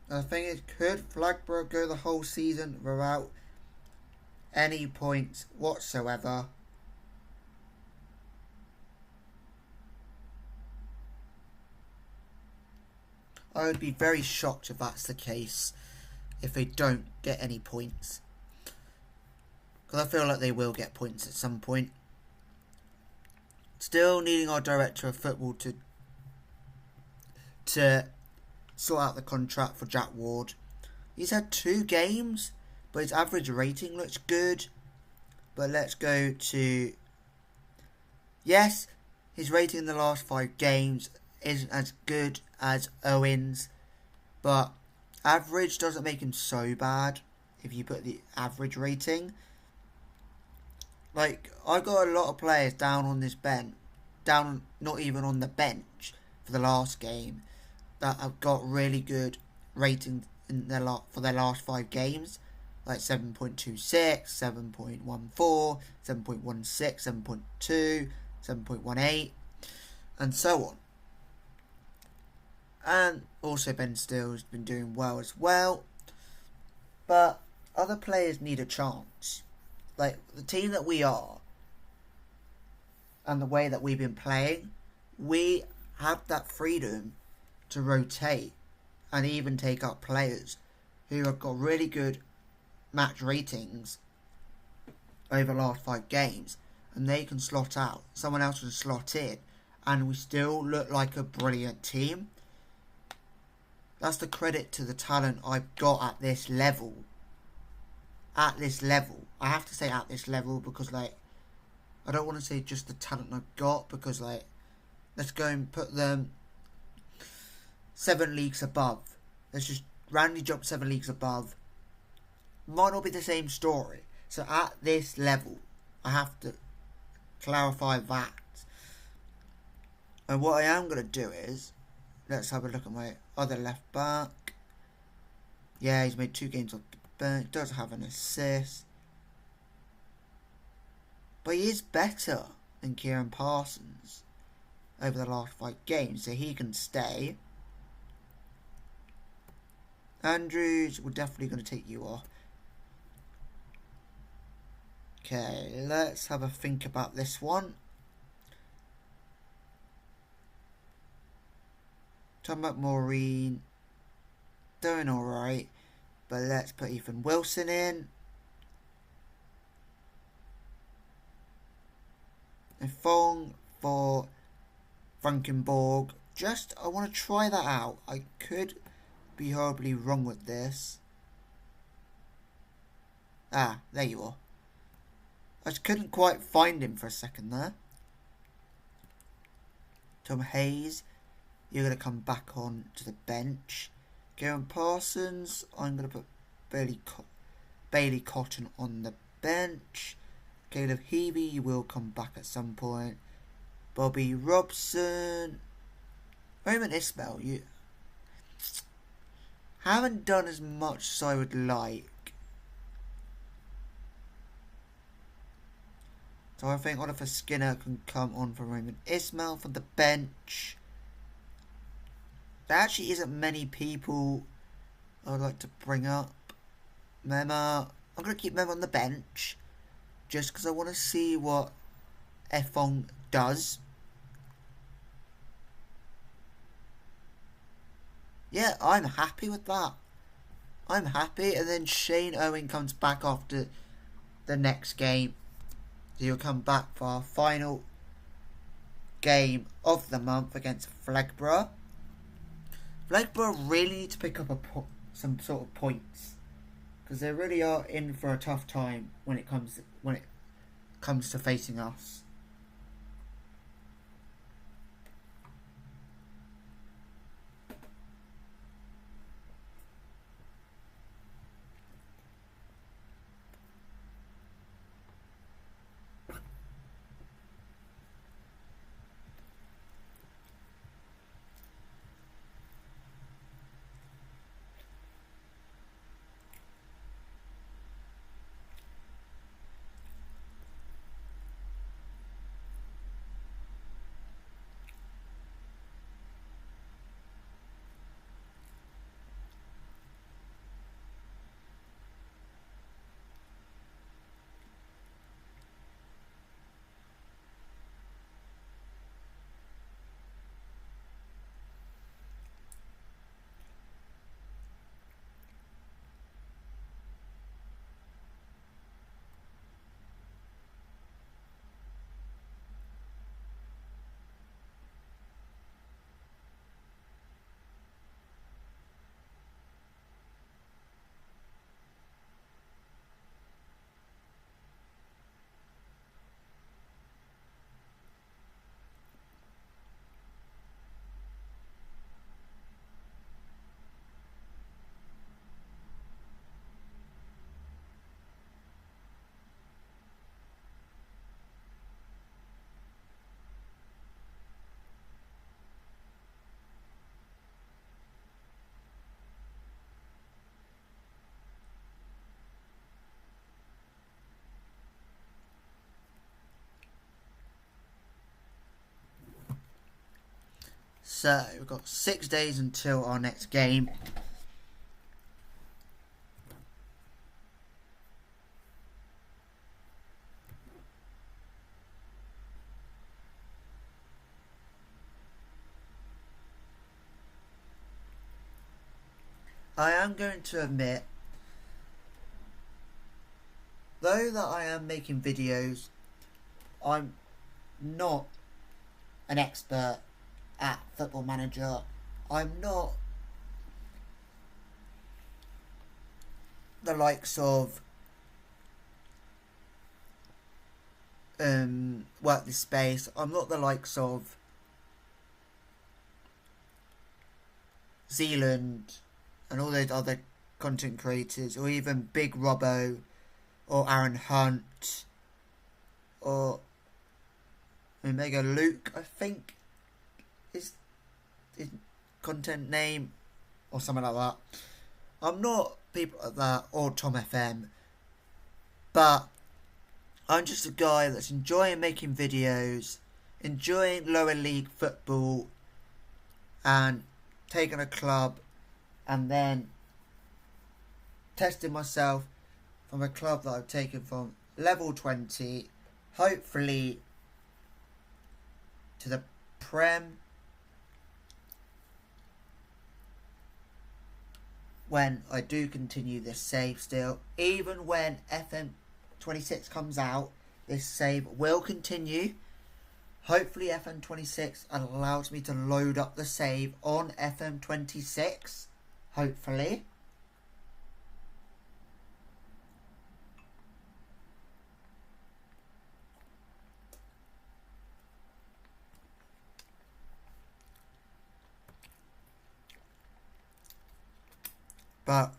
The thing is, could Flagborough go the whole season without any points whatsoever? I would be very shocked if that's the case, if they don't get any points. Because I feel like they will get points at some point. Still needing our director of football to sort out the contract for Jack Ward. He's had 2 games, but his average rating looks good. But let's go to... Yes, his rating in the last 5 games isn't as good as Owens, but average doesn't make him so bad if you put the average rating. Like, I got a lot of players down on this bench, down not even on the bench for the last game, that have got really good ratings in for their last 5 games, like 7.26, 7.14, 7.16, 7.2, 7.18, and so on. And also Ben Steele has been doing well as well. But other players need a chance. Like the team that we are and the way that we've been playing, we have that freedom to rotate and even take out players who have got really good match ratings over the last 5 games, and they can slot out, someone else can slot in, and we still look like a brilliant team. That's the credit to the talent I've got at this level. At this level. I have to say at this level because, like, I don't want to say just the talent I've got because, like, let's go and put them 7 leagues above. Let's just randomly jump 7 leagues above. Might not be the same story. So at this level, I have to clarify that. And what I am going to do is, let's have a look at my other left back. Yeah, he's made 2 games off the bench. Does have an assist. But he is better than Kieran Parsons over the last 5 games, so he can stay. Andrews, we're definitely going to take you off. Okay, let's have a think about this one. Talking about Maureen, doing alright, but let's put Ethan Wilson in. And Fong for Frankenborg. I want to try that out. I could be horribly wrong with this. Ah, there you are. I just couldn't quite find him for a second there. Tom Hayes, you're going to come back on to the bench. Kieran Parsons, I'm going to put Bailey Cotton on the bench. Caleb Heavey, you will come back at some point. Bobby Robson. Roman Ismail, you haven't done as much as I would like. So I think Oliver Skinner can come on for Roman Ismail from the bench. There actually isn't many people I would like to bring up. Mema, I'm going to keep Mema on the bench. Just because I want to see what Efong does. Yeah, I'm happy with that. I'm happy. And then Shane Owen comes back after the next game. So he'll come back for our final game of the month against Flegborough. Flegborough really need to pick up some sort of points. Because they really are in for a tough time when it comes to facing us. So we've got 6 days until our next game. I am going to admit, though that I am making videos, I'm not an expert at Football Manager. I'm not the likes of Work This Space. I'm not the likes of Zealand and all those other content creators, or even Big Robbo or Aaron Hunt or Omega Luke, I think is his content name, or something like that. I'm not people like that, or Tom FM, but I'm just a guy that's enjoying making videos, enjoying lower league football, and taking a club and then testing myself from a club that I've taken from level 20, hopefully to the Prem, when I do continue this save still. Even when FM26 comes out, this save will continue. Hopefully FM26 allows me to load up the save on FM26. Hopefully. But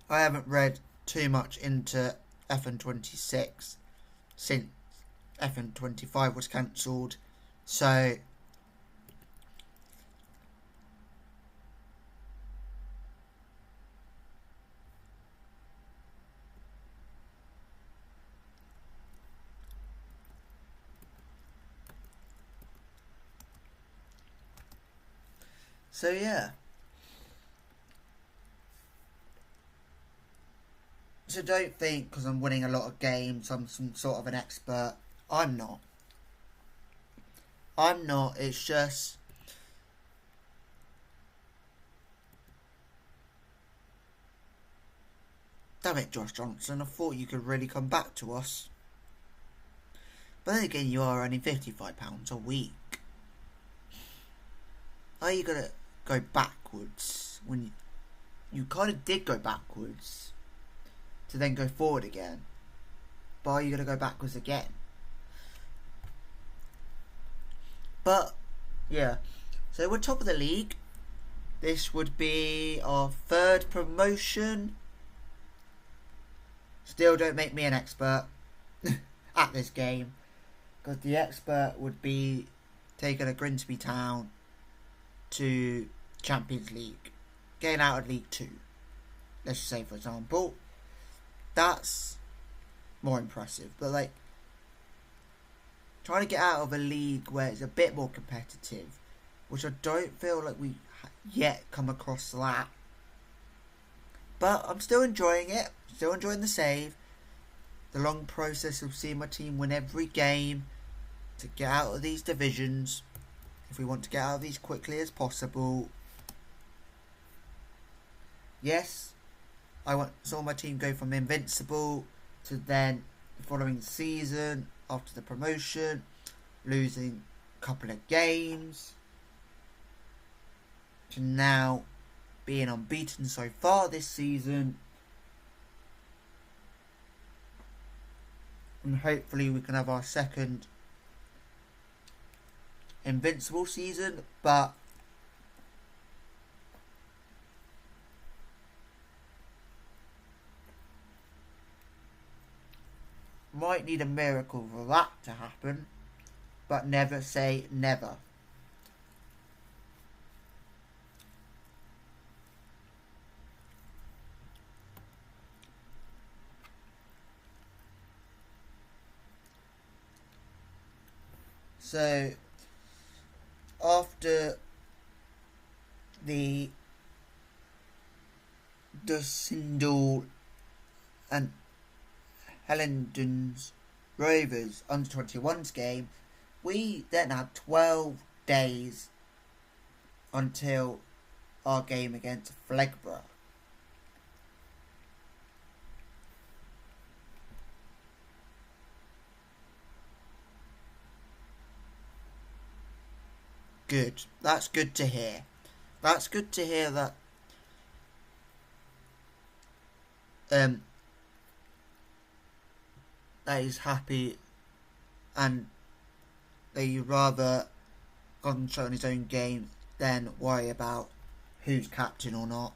I haven't read too much into FN26 since FN25 was cancelled. So yeah. So don't think because I'm winning a lot of games I'm some sort of an expert. I'm not. It's just damn it, Josh Johnson, I thought you could really come back to us. But then again, you are earning £55 a week. Are you gonna go backwards when you kind of did go backwards to then go forward again? But are you going to go backwards again? But yeah, so we're top of the league. This would be our third promotion. Still don't make me an expert at this game, because the expert would be taking a Grimsby Town to Champions League, getting out of League 2. Let's just say, for example, that's more impressive. But like trying to get out of a league where it's a bit more competitive, which I don't feel like we yet come across that. But I'm still enjoying it, still enjoying the save, the long process of seeing my team win every game to get out of these divisions, if we want to get out of these quickly as possible. Yes, I saw my team go from invincible to then the following season, after the promotion, losing a couple of games, to now being unbeaten so far this season. And hopefully we can have our second invincible season, but might need a miracle for that to happen, but never say never. So after the Dussindal and Hellenden's Rovers under-21s game, we then have 12 days until our game against Flegborough. Good. That's good to hear. That's good to hear that that he's happy and that he'd rather concentrate on his own game than worry about who's captain or not.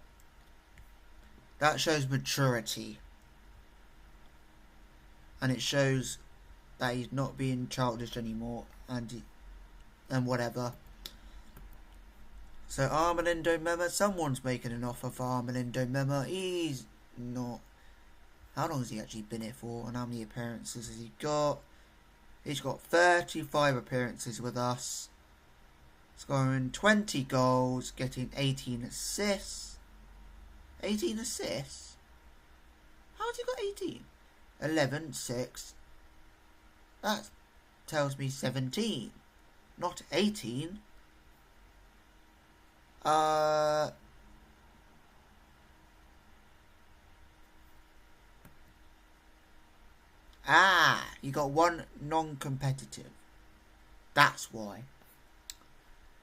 That shows maturity. And it shows that he's not being childish anymore and whatever. So Armelindo Mema, someone's making an offer for Armelindo Mema. He's not. How long has he actually been here for and how many appearances has he got? He's got 35 appearances with us. Scoring 20 goals, getting 18 assists. 18 assists? How's he got 18? 11, 6. That tells me 17. Not 18. You got one non-competitive. That's why.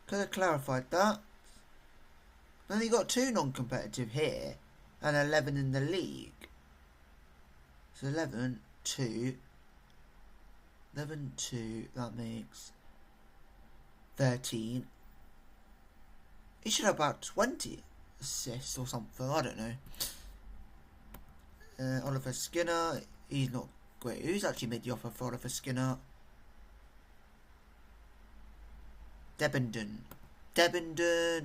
Could have clarified that. Then you got 2 non-competitive here and 11 in the league. So 11, 2. 11, 2, that makes 13. He should have about 20 assists or something, I don't know. Oliver Skinner, he's not great. Who's actually made the offer for Oliver Skinner? Debenden. They're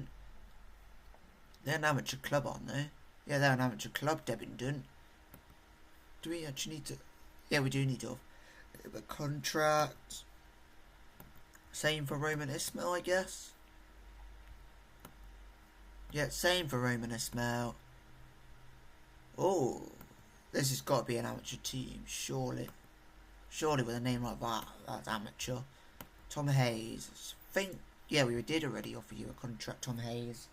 an amateur club, aren't they? Yeah, they're an amateur club, Debenden. Do we actually need to... Yeah, we do need to have a contract. Same for Roman Ismail, I guess. Yeah, same for Roman Ismail. Oh, this has got to be an amateur team, surely. Surely with a name like that, that's amateur. Tom Hayes. I think, yeah, we did already offer you a contract, Tom Hayes.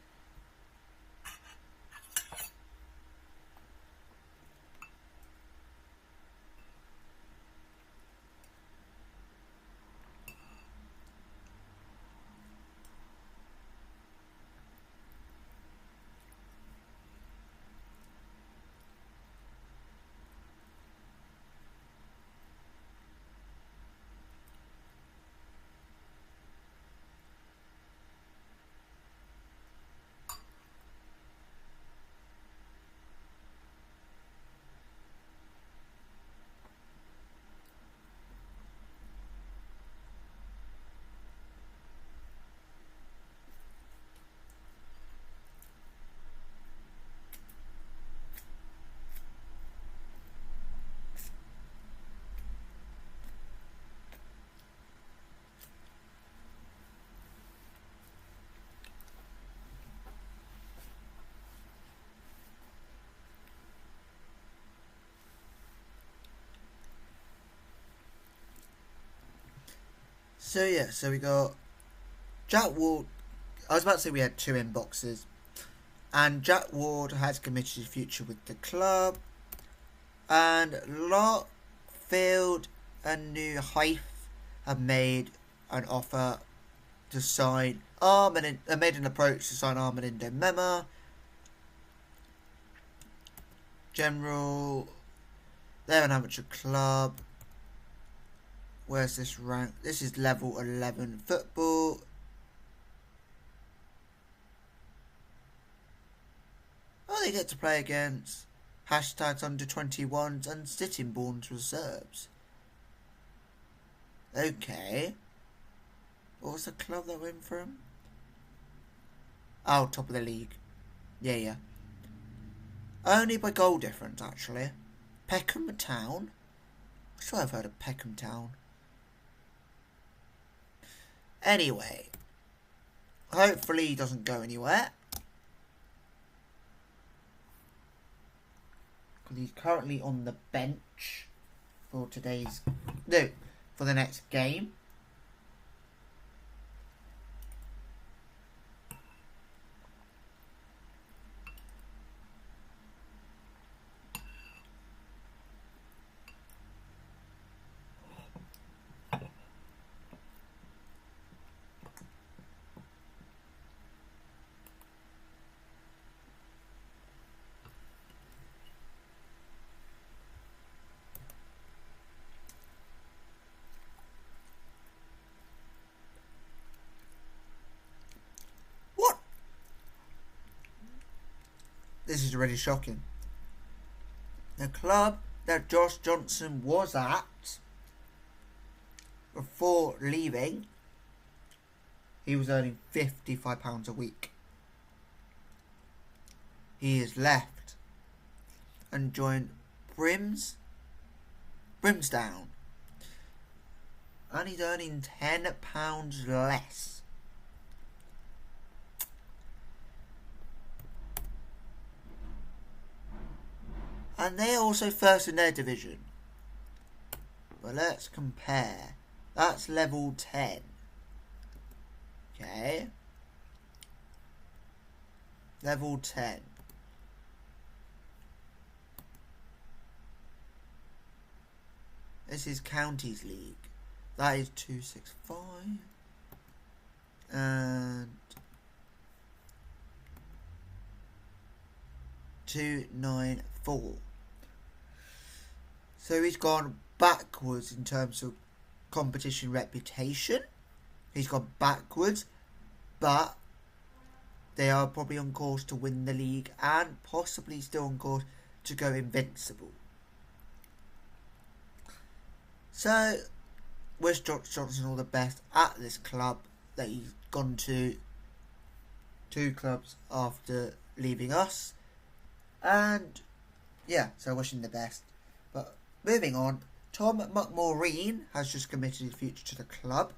So yeah, so we got Jack Ward. I was about to say we had 2 inboxes. And Jack Ward has committed his future with the club. And Lockfield and New Hythe have made an offer to sign made an approach to sign Armelindo Mema. General, they're an amateur club. Where's this rank? This is level 11 football. Oh, they get to play against hashtags under 21s and Sittingbourne's reserves. Okay. What was the club that went from? Oh, top of the league. Yeah. Only by goal difference, actually. Peckham Town. I'm sure I've heard of Peckham Town. Anyway, hopefully he doesn't go anywhere. Because he's currently on the bench for for the next game. this is really shocking. The club that Josh Johnson was at before leaving, he was earning £55 a week. He has left and joined Brimsdown, and he's earning £10 less. And they're also first in their division. But let's compare. That's level 10. Okay. Level 10. This is Counties League. That is 265. And 294. So he's gone backwards in terms of competition reputation. He's gone backwards, but they are probably on course to win the league and possibly still on course to go invincible. So, wish Josh Johnson all the best at this club that he's gone to 2 clubs after leaving us. And, yeah, so wishing the best. But, moving on, Tom McMaureen has just committed his future to the club.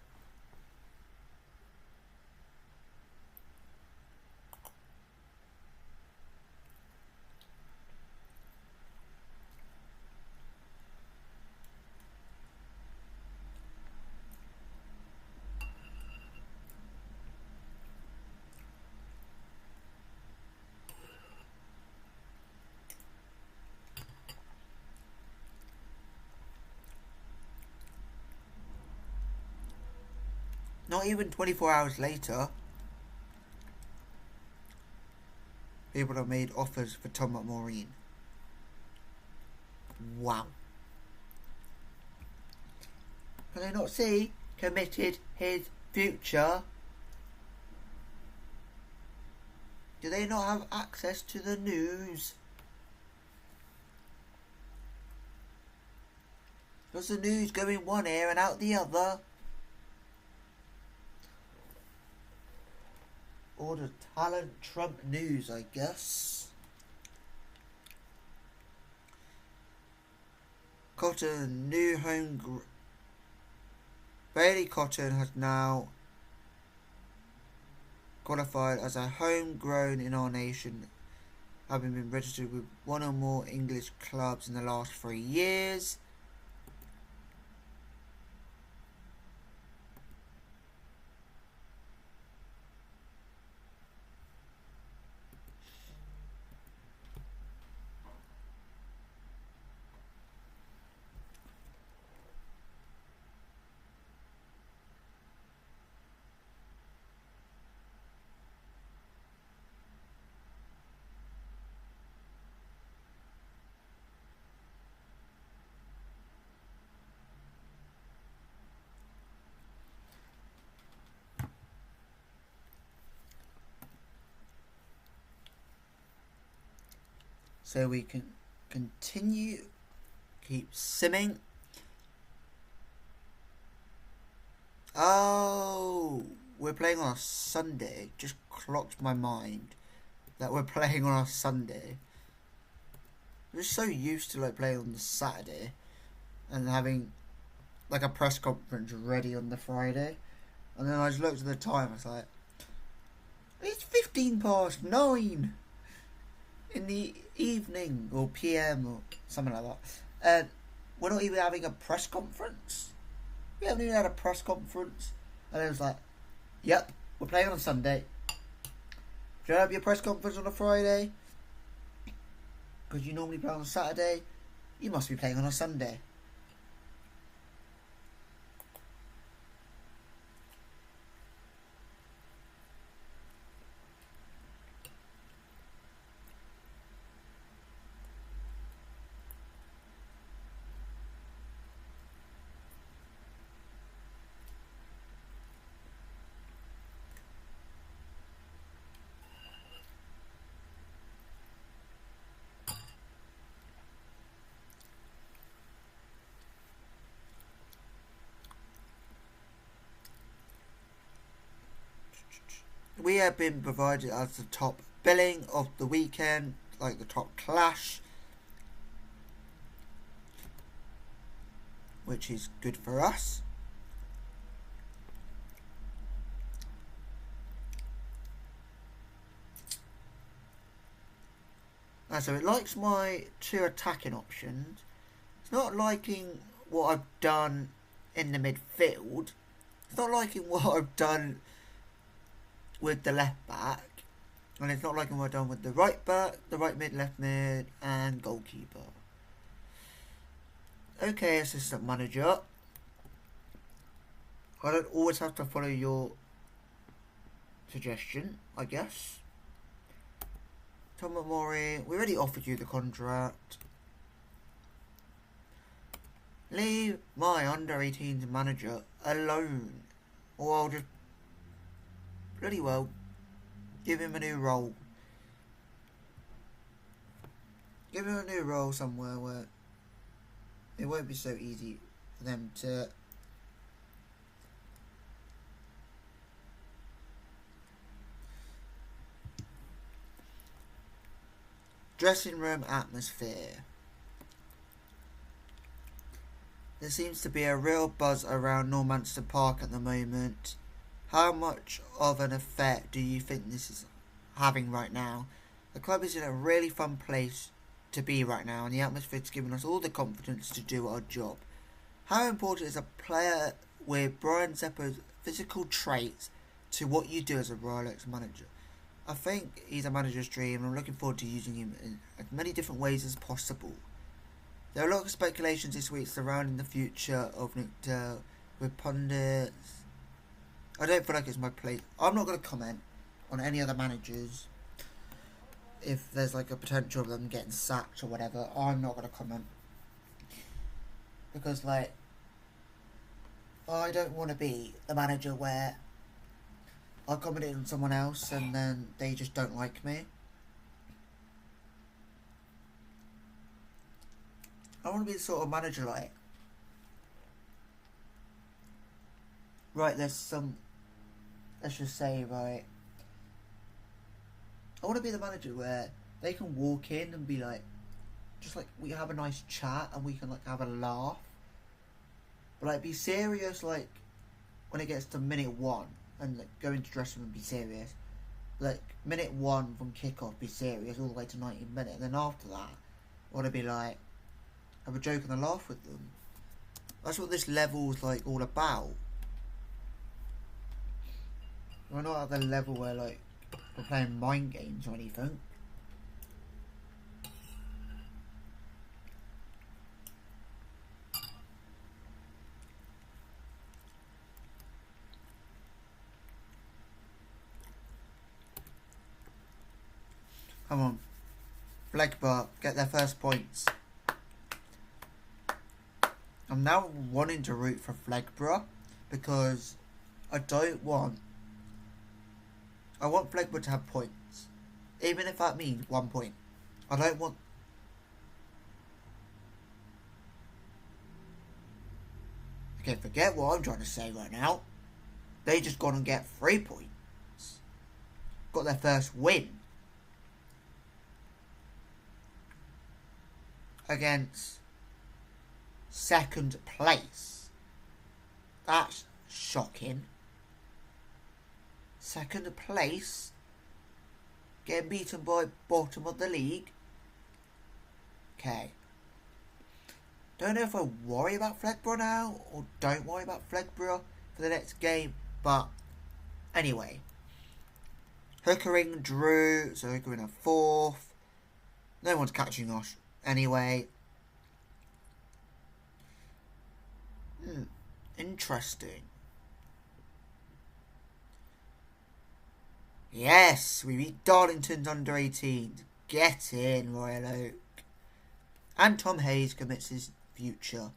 Not even 24 hours later, people have made offers for Tom McMaureen. Wow. Can they not see? Committed his future. Do they not have access to the news? Does the news go in one ear and out the other? Or the talent Trump news, I guess. Cotton, new home. Bailey Cotton has now qualified as a homegrown in our nation, having been registered with 1 or more English clubs in the last 3 years. So we can continue, keep simming. Oh, we're playing on a Sunday. Just clocked my mind that we're playing on a Sunday. I'm just so used to like playing on the Saturday and having like a press conference ready on the Friday. And then I just looked at the time, I was like, it's 9:15 in the evening or PM or something like that. And we're not even having a press conference. We haven't even had a press conference. And it was like, yep, we're playing on Sunday. Do you have your press conference on a Friday? Because you normally play on a Saturday. You must be playing on a Sunday. we have been provided as the top billing of the weekend, like the top clash, which is good for us. So it likes my 2 attacking options. It's not liking what I've done in the midfield. It's not liking what I've done with the left back. And it's not liking what I've done with the right back, the right mid, left mid, and goalkeeper. Okay, assistant manager. I don't always have to follow your suggestion, I guess. Tom Mori, we already offered you the contract. Leave my under-18s manager alone, or I'll just bloody well give him a new role. Give him a new role somewhere where it won't be so easy for them to dressing room atmosphere. There seems to be a real buzz around Normanstown Park at the moment. How much of an effect do you think this is having right now? The club is in a really fun place to be right now, and the atmosphere is giving us all the confidence to do our job. How important is a player with Brian Zeppo's physical traits to what you do as a Royal Oaks manager? I think he's a manager's dream, and I'm looking forward to using him in as many different ways as possible. There are a lot of speculations this week surrounding the future of Nick Dale with pundits. I don't feel like it's my place. I'm not going to comment on any other managers. If there's like a potential of them getting sacked or whatever, I'm not going to comment. Because like, I don't want to be the manager where I commented on someone else and then they just don't like me. I want to be the sort of manager like, right, there's some, let's just say, right, I want to be the manager where they can walk in and be like, just like, we have a nice chat and we can like have a laugh. But like, be serious, like, when it gets to minute 1 and like go into dressing room and be serious. Like, minute 1 from kickoff, be serious all the way to 90 minutes. And then after that, I want to be like, have a joke and a laugh with them. That's what this level's like all about. We're not at the level where like we're playing mind games or anything. Come on. Flegbar, get their first points. I'm now wanting to root for Flegborough because I want Flegborough to have points. Even if that means 1 point. I don't want... Okay, forget what I'm trying to say right now. They just gone and get 3 points. Got their first win. Against second place. That's shocking. Second place. Getting beaten by bottom of the league. Okay. Don't know if I worry about Flegborough now or don't worry about Flegborough for the next game. But anyway. Hookering drew. So Hookering a 4th. No one's catching us anyway. Interesting. Yes, we beat Darlington's under 18s. Get in, Royal Oak. And Tom Hayes commits his future.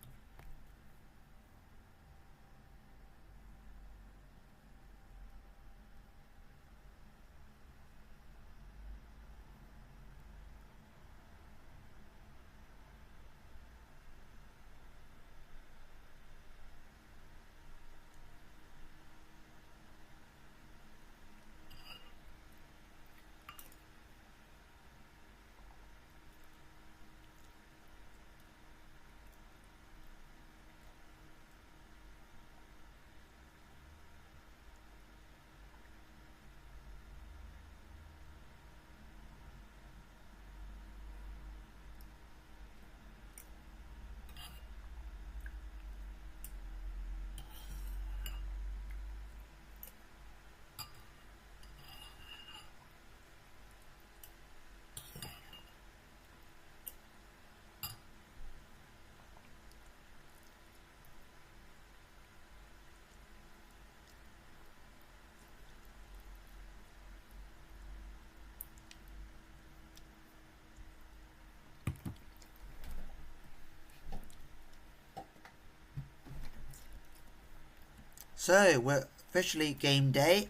So we're officially game day,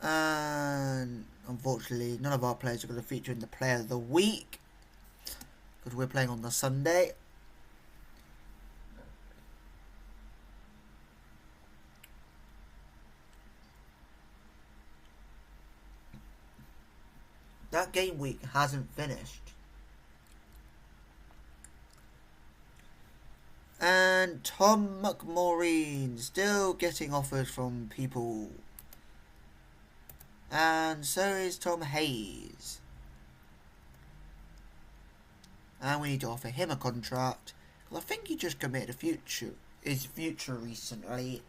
and unfortunately none of our players are going to feature in the player of the week because we're playing on the Sunday. That game week hasn't finished. And Tom McMaureen still getting offers from people. And so is Tom Hayes. And we need to offer him a contract. Because I think he just committed his future recently.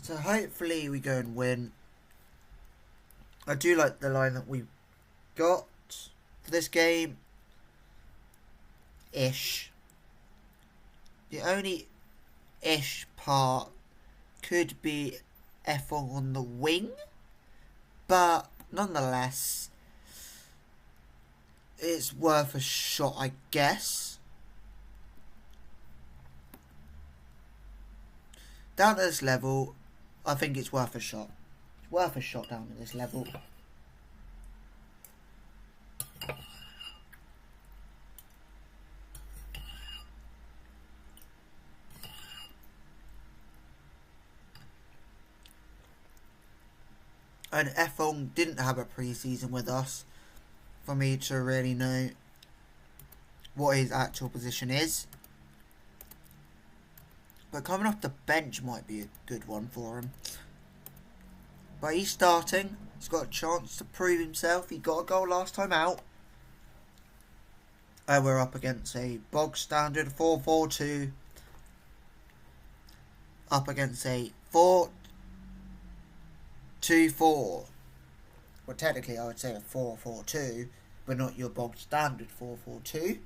So hopefully we go and win. I do like the line that we've got for this game. Ish. The only ish part could be F1 on the wing. But nonetheless, it's worth a shot, I guess. Down to this level, I think it's worth a shot. It's worth a shot down to this level. And F1 didn't have a pre-season with us for me to really know what his actual position is. But coming off the bench might be a good one for him. But he's starting. He's got a chance to prove himself. He got a goal last time out. And we're up against a bog standard 4-4-2. Up against a 4-2-4. Well, technically I would say a 4-4-2, but not your bog standard 4-4-2.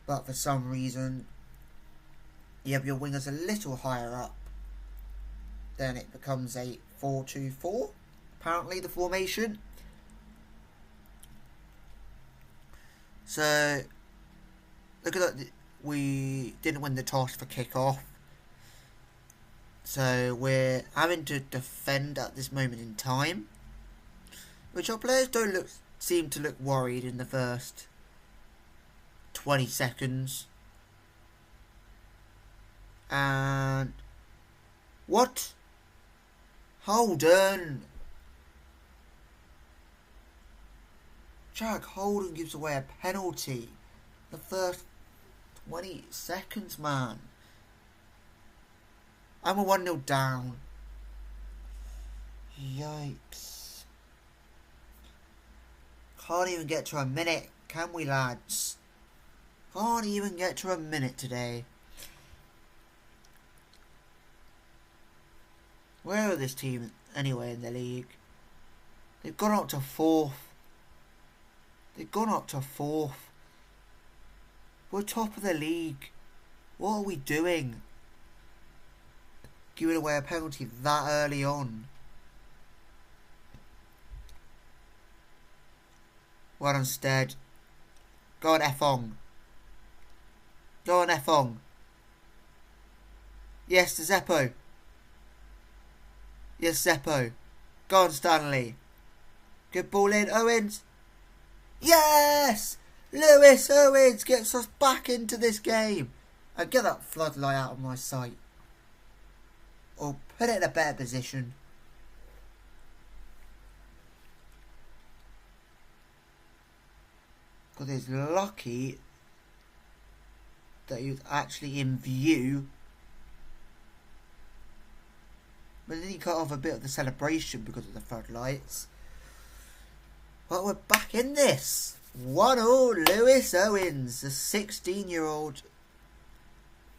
But for some reason, you have your wingers a little higher up, then it becomes a 4-2-4, apparently the formation. So, look at that, we didn't win the toss for kick-off. So we're having to defend at this moment in time, which our players don't seem to look worried in the first 20 seconds. And what? Holden! Jack Holden gives away a penalty. The first 20 seconds, man. And we're 1-0 down. Yikes. Can't even get to a minute, can we, lads? Can't even get to a minute today. Where are this team anyway in the league? They've gone up to 4th. They've gone up to 4th. We're top of the league. What are we doing? Giving away a penalty that early on. Well done, Stead. Go on, F-on. Go on, F-on. Yes, to Zeppo. Yes, Zeppo. Go on, Stanley. Good ball in, Owens. Yes! Lewis Owens gets us back into this game. And get that floodlight out of my sight. Or put it in a better position. Because he's lucky that he was actually in view. But then he cut off a bit of the celebration because of the floodlights. But we're back in this. 1-1 Lewis Owens, the 16-year-old.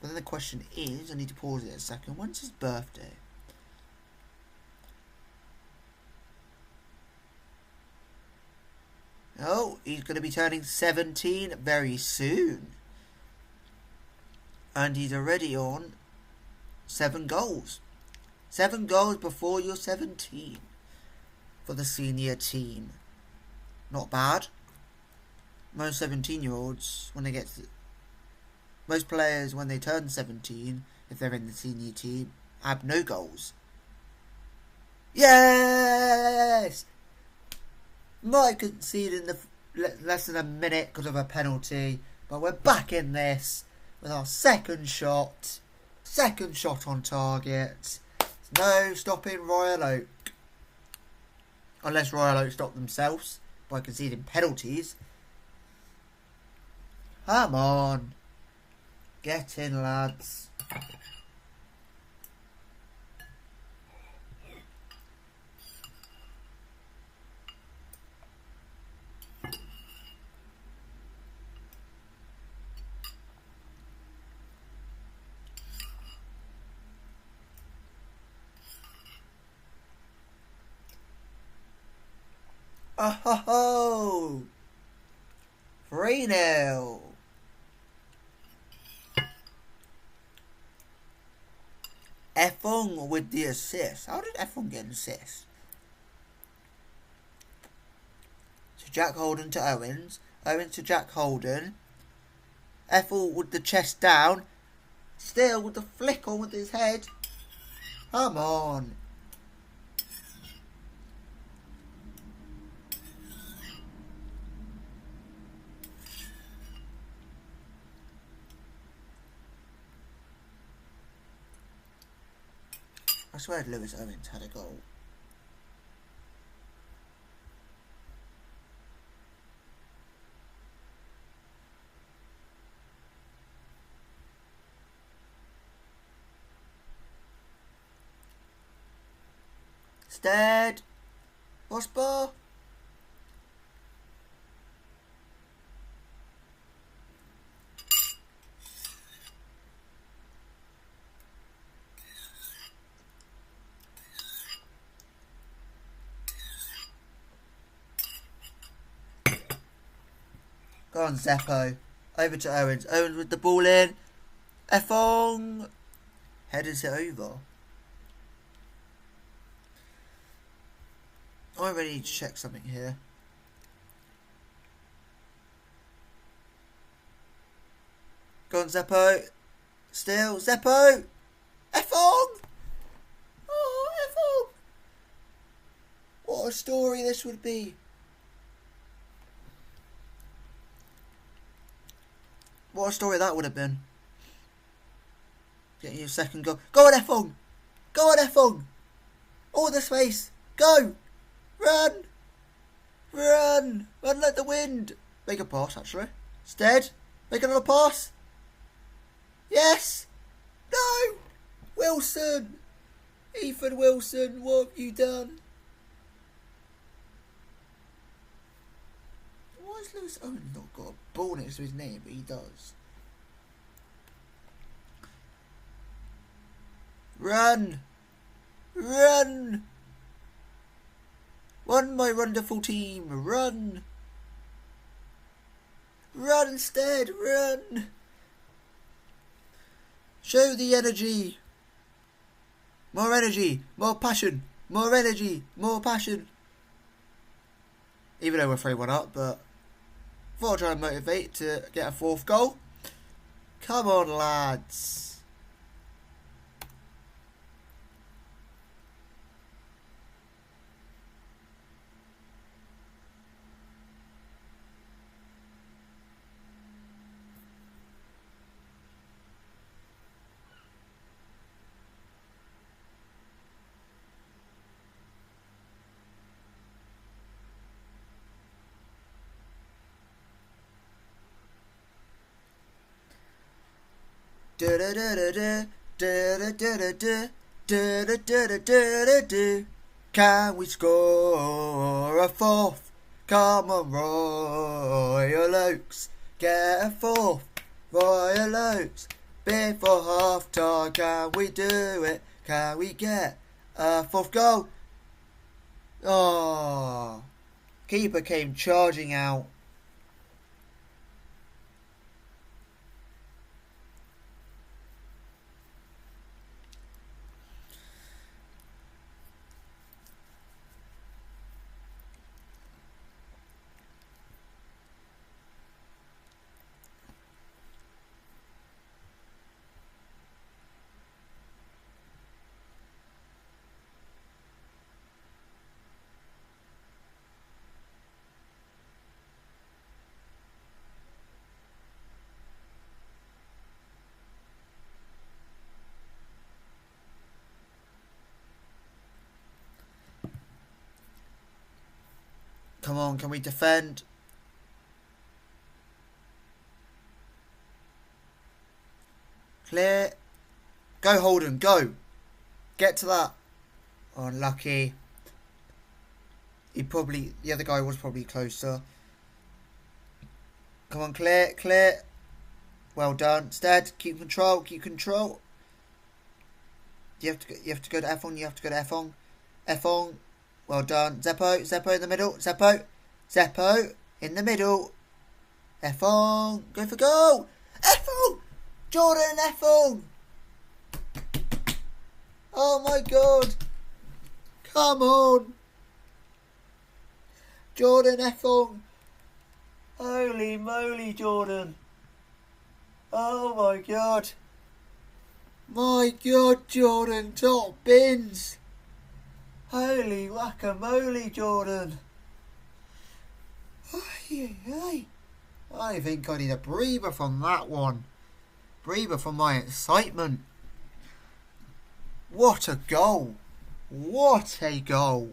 But then the question is, I need to pause it a second. When's his birthday? Oh, he's going to be turning 17 very soon. And he's already on 7 goals. 7 goals before you're 17 for the senior team. Not bad. Most 17-year-olds, when they get to... Most players, when they turn 17, if they're in the senior team, have no goals. Yes! Might concede in the less than a minute because of a penalty, but we're back in this with our second shot on target. No stopping Royal Oak, unless Royal Oak stop themselves by conceding penalties. Come on, get in, lads. Oh ho ho! 3-0. Efong with the assist. How did Efong get an assist? So Jack Holden to Owens. Owens to Jack Holden. Ethel with the chest down. Still with the flick on with his head. Come on. I swear Lewis Owens had a goal. Stead. Osbar. Go on, Zeppo. Over to Owens. Owens with the ball in. Efong. Headers it over. I really need to check something here. Go on, Zeppo. Still. Zeppo. Efong. Oh, Efong. What a story this would be. What a story that would have been. Getting your second goal. Go on, Efong. Go on, Efong. All the space. Go. Run. Run. Run like the wind. Make a pass, actually. Stead. Make another pass. Yes. No. Wilson. Ethan Wilson. What have you done? Why has Lewis Owens not got a ball next to his name, but he does? Run! Run! Run, my wonderful team! Run! Run instead! Run! Show the energy! More energy! More passion! More energy! More passion! Even though we're 3-1 up, but thought I'd try and motivate to get a 4th goal. Come on, lads. Da da da da da da da da da. Do do do do do do do. Can we score a fourth? Come on, Royal Oaks, get a fourth. Royal Oaks, before half time. Can we do it? Can we get a fourth goal? Oh, keeper came charging out. Come on, can we defend? Clear. Go, Holden, go. Get to that. Oh, unlucky. The other guy was probably closer. Come on, clear, clear. Well done. Stead, keep control, keep control. You have to go to F1, you have to go to F1. F1. Well done. Zeppo in the middle. Zeppo in the middle. F1. Go for goal. F1. Jordan F1. Oh my god. Come on. Jordan F1. Holy moly, Jordan. Oh my god. My god, Jordan. Top bins. Holy whack-a-mole, Jordan. I think I need a breather from that one. Breather from my excitement. What a goal. What a goal.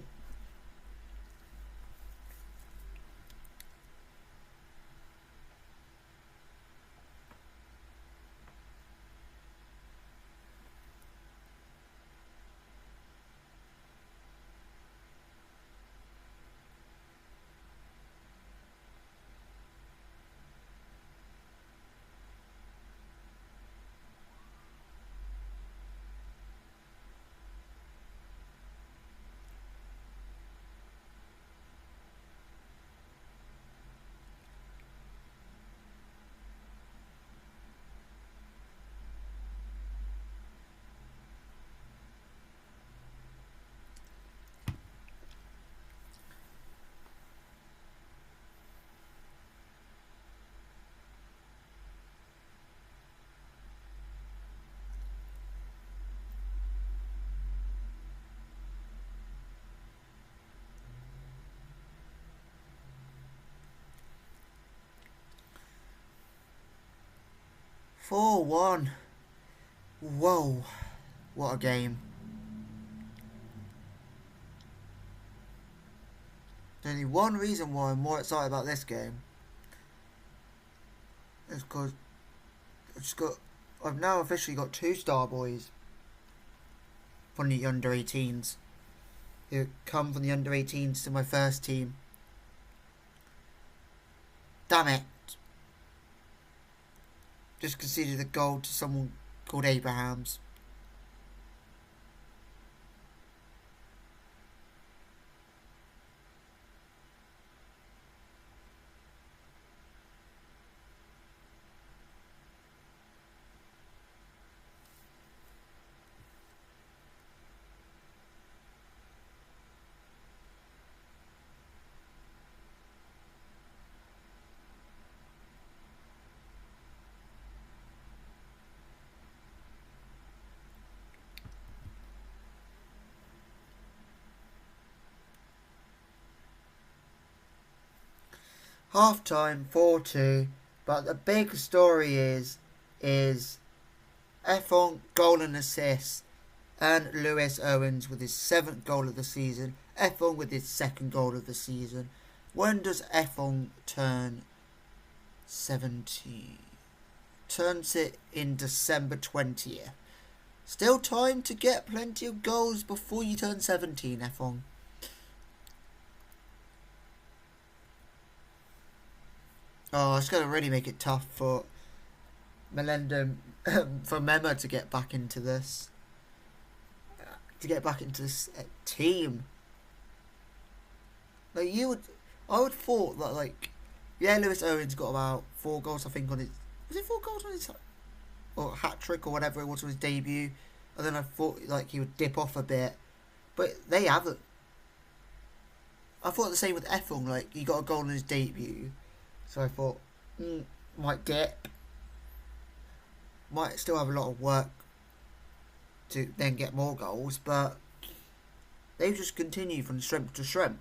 Four 1. Whoa, what a game. There's only one reason why I'm more excited about this game. It's because I've now officially got 2 star boys from the under 18s who come from the under 18s to my first team. Damn it. Just conceded a goal to someone called Abrahams. Half time 4-2, but the big story is F1 goal and assist, and Lewis Owens with his 7th goal of the season, F1 with his 2nd goal of the season. When does F1 turn 17? Turns it in December 20th. Still time to get plenty of goals before you turn 17, Efong. Oh, it's going to really make it tough for Melendem, for Mema to get back into this. To get back into this team. Like, I would thought that, like, yeah, Lewis Owens got about 4 goals, I think, on his... Was it 4 goals on his... or hat-trick or whatever it was on his debut? And then I thought, like, he would dip off a bit. But they haven't. I thought the same with Efong, like, he got a goal on his debut. So I thought, might dip. Might still have a lot of work to then get more goals, but they've just continued from strength to strength.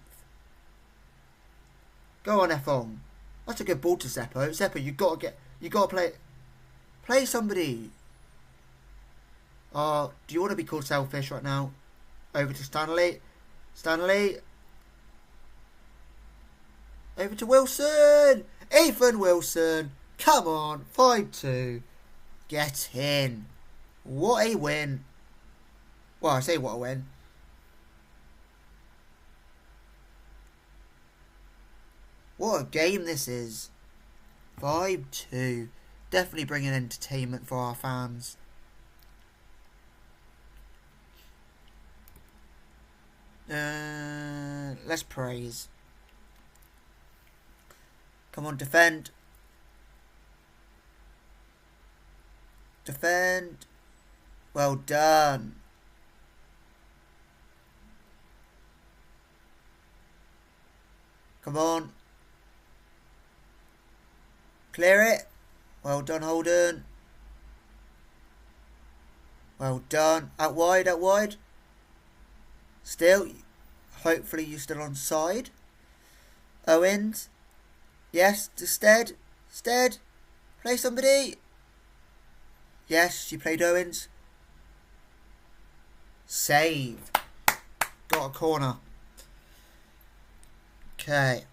Go on, Efong. That's a good ball to Zeppo. Zeppo, you gotta play somebody. Do you want to be called selfish right now? Over to Stanley. Stanley. Over to Wilson. Ethan Wilson. Come on. 5-2. Get in. What a win. Well, I say what a win. What a game this is. 5-2. Definitely bringing entertainment for our fans. Let's praise. Come on, defend. Defend. Well done. Come on. Clear it. Well done, Holden. Well done. Out wide, out wide. Still. Hopefully you're still on side. Owens. Yes, to Stead. Stead. Play somebody. Yes, she played Owens. Save. Got a corner. Okay.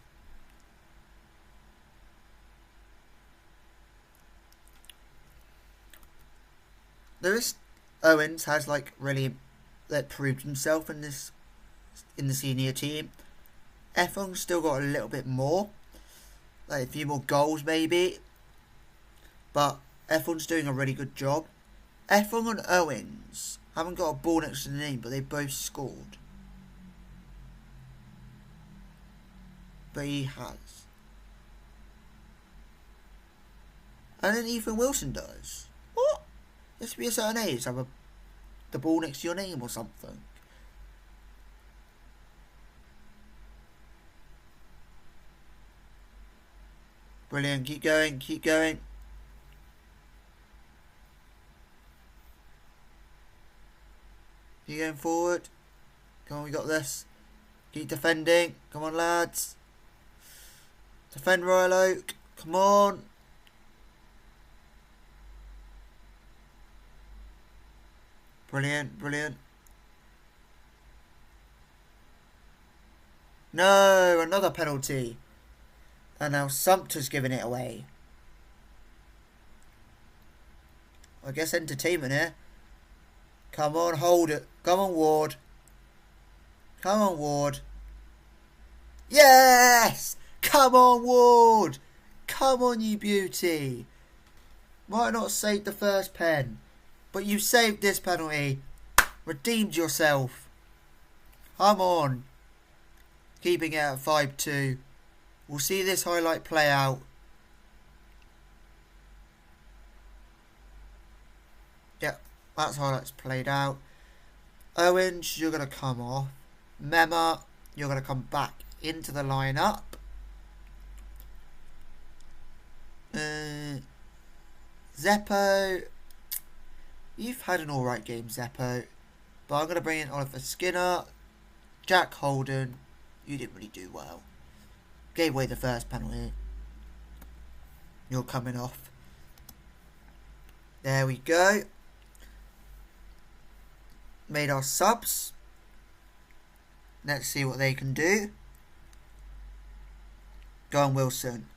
Lewis Owens has really proved himself in the senior team. Efong's still got a little bit more, a few more goals maybe, but Efong's doing a really good job. Efong and Owens haven't got a ball next to the name, but they both scored. But he has. And then Ethan Wilson does. What? There should be a certain age to have the ball next to your name or something. Brilliant. Keep going. Keep going. Keep going forward. Come on, we got this. Keep defending. Come on, lads. Defend Royal Oak. Come on. Brilliant, brilliant. No, another penalty. And now Sumpter's giving it away. I guess entertainment here. Come on, hold it. Come on, Ward. Come on, Ward. Yes! Come on, Ward. Come on, you beauty. Might not save the first pen, but you saved this penalty. Redeemed yourself. Come on. Keeping it at 5-2. We'll see this highlight play out. Yep, that's how that's played out. Owens, you're going to come off. Mema, you're going to come back into the lineup. Zeppo, you've had an alright game, Zeppo. But I'm going to bring in Oliver Skinner. Jack Holden, you didn't really do well. Gave away the first penalty. You're coming off. There we go. Made our subs. Let's see what they can do. Go on, Wilson.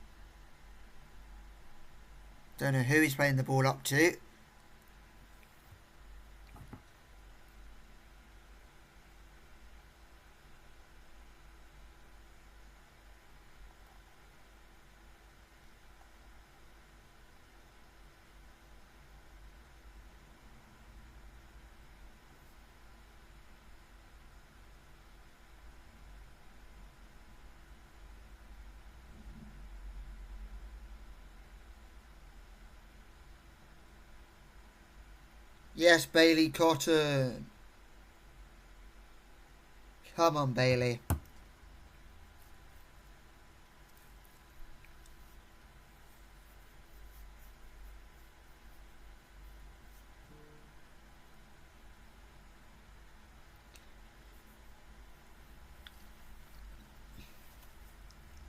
Don't know who he's playing the ball up to. Yes, Bailey Cotton. Come on, Bailey.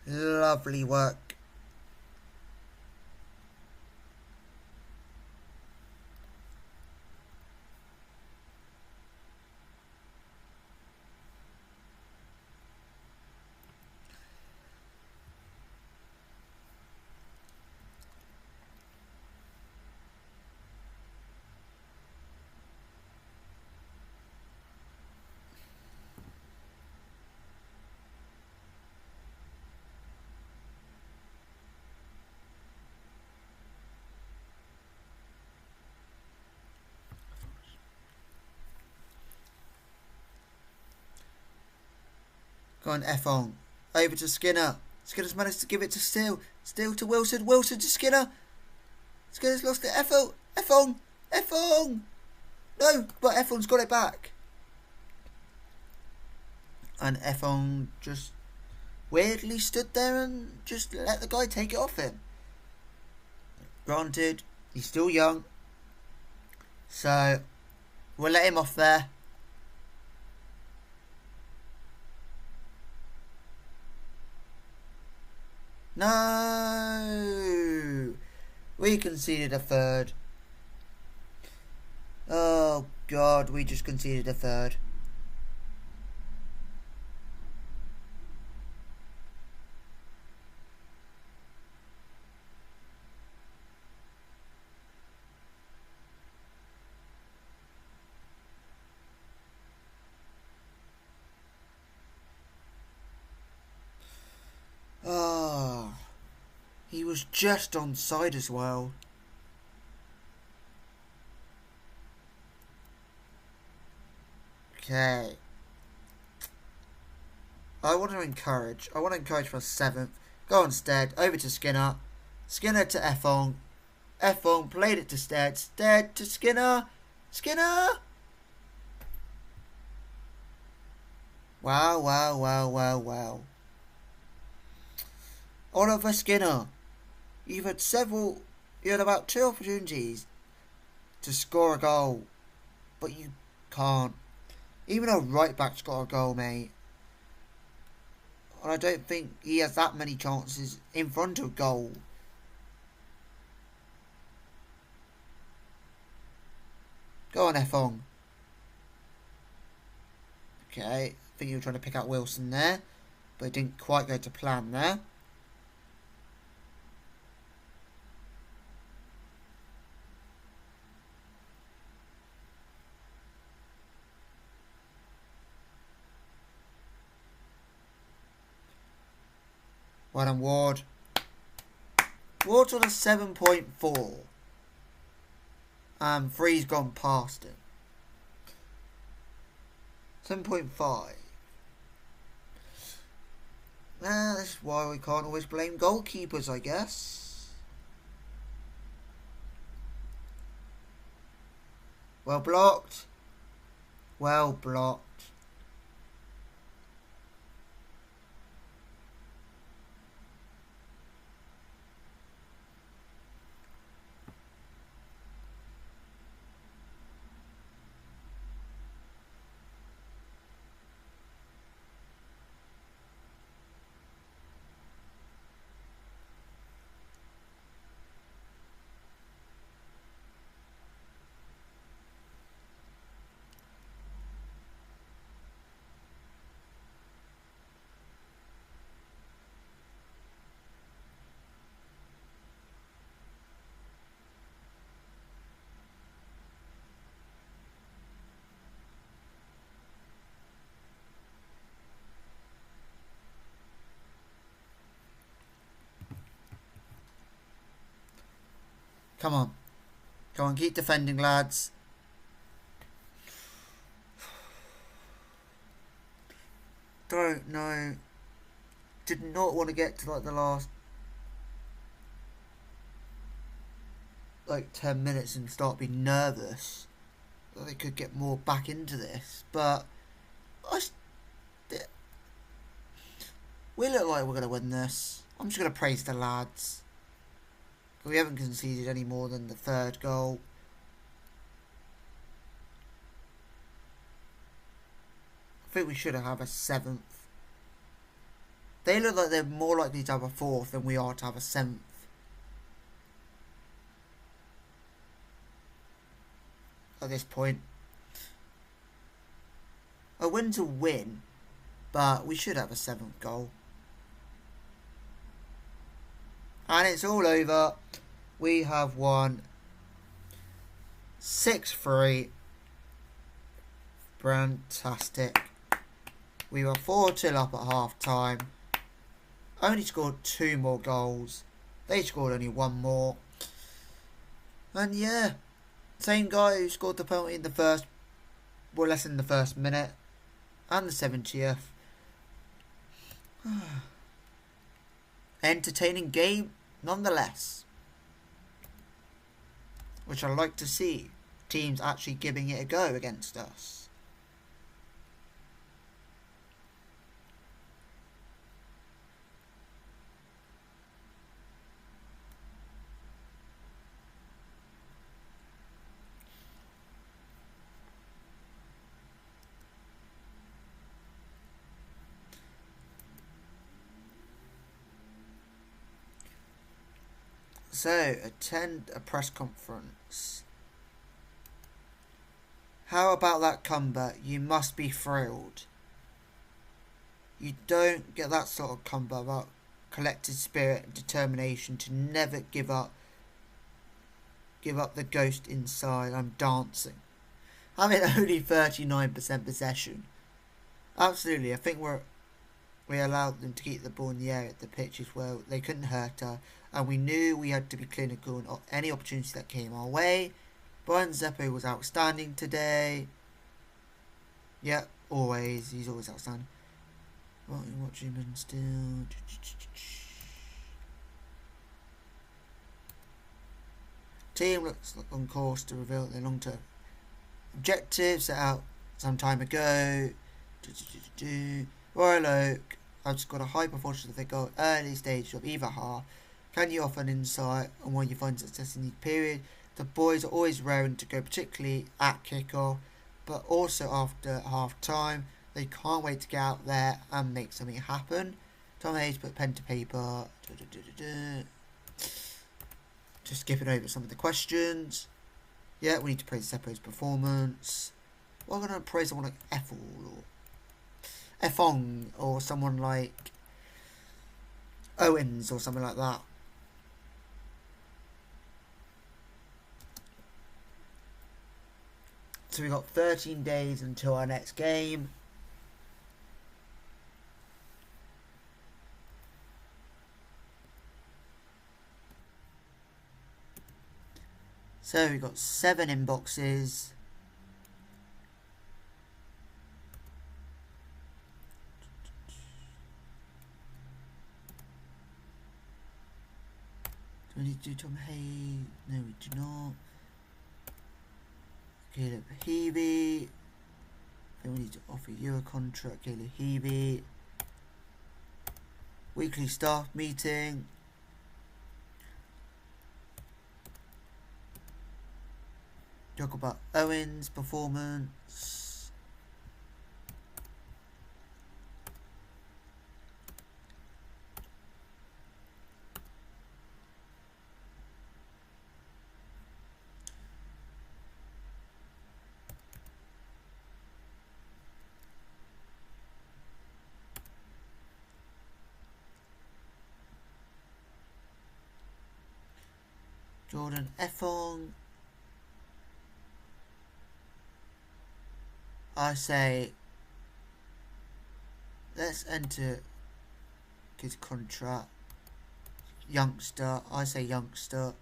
Lovely work. Go on, F on. Over to Skinner. Skinner's managed to give it to Steele. Steele to Wilson. Wilson to Skinner. Skinner's lost it. F on. F on. F on. No, but F on's got it back. And F on just weirdly stood there and just let the guy take it off him. Granted, he's still young. So, we'll let him off there. No! We conceded a third. Oh, God, we just conceded a third. He was just onside as well. Okay. I want to encourage for a 7th. Go on, Stead. Over to Skinner. Skinner to Effong. Effong played it to Stead. Stead to Skinner. Skinner! Wow, wow, wow, wow, wow. Oliver Skinner. You had about 2 opportunities to score a goal, but you can't. Even a right back's got a goal, mate. And I don't think he has that many chances in front of goal. Go on, Effong. Okay, I think you were trying to pick out Wilson there, but it didn't quite go to plan there. Well done, Ward. Ward's on a 7.4. And 3's gone past him. 7.5. That's why we can't always blame goalkeepers, I guess. Well blocked. Well blocked. Come on. Come on, keep defending, lads. Don't know. Did not want to get to like the last 10 minutes and start being nervous. that they could get more back into this, but we look like we're going to win this. I'm just going to praise the lads. We haven't conceded any more than the third goal. I think we should have a seventh. They look like they're more likely to have a fourth than we are to have a seventh. At this point. A win's a win, but we should have a seventh goal. And it's all over. We have won 6-3. Fantastic. We were 4-2 up at half time. Only scored 2 more goals. They scored only 1 more. And yeah, same guy who scored the penalty in the first, well, less than the first minute. And the 70th. Entertaining game nonetheless, which I like to see teams actually giving it a go against us. So, attend a press conference. How about that comeback? You must be thrilled. You don't get that sort of comeback about collected spirit and determination to never give up. Give up the ghost inside. I'm dancing. I mean, only 39% possession. Absolutely, I think we allowed them to keep the ball in the air at the pitches where they couldn't hurt her. And we knew we had to be clinical in any opportunity that came our way. Brian Zeppo was outstanding today. Yeah, always. He's always outstanding. Watching him still. Team looks on course to reveal their long-term objectives set out some time ago. Royal Oak have scored a high proportion of their goal early stage of either half. Can you offer an insight on why you find success in each period? The boys are always raring to go, particularly at kick-off, but also after half-time. They can't wait to get out there and make something happen. Tom Hayes put pen to paper. Just skipping over some of the questions. Yeah, we need to praise Seppo's performance. We're going to praise someone like Ethel or Efong or someone like Owens or something like that. So we've got 13 days until our next game. So we've got 7 inboxes. Do we need to do Tom Hay? No, we do not. Caleb Heavey. Then we need to offer you a contract, Caleb Heavey. Weekly staff meeting. Talk about Owen's performance. Jordan Effong. I say let's enter his contract. Youngster. I say youngster.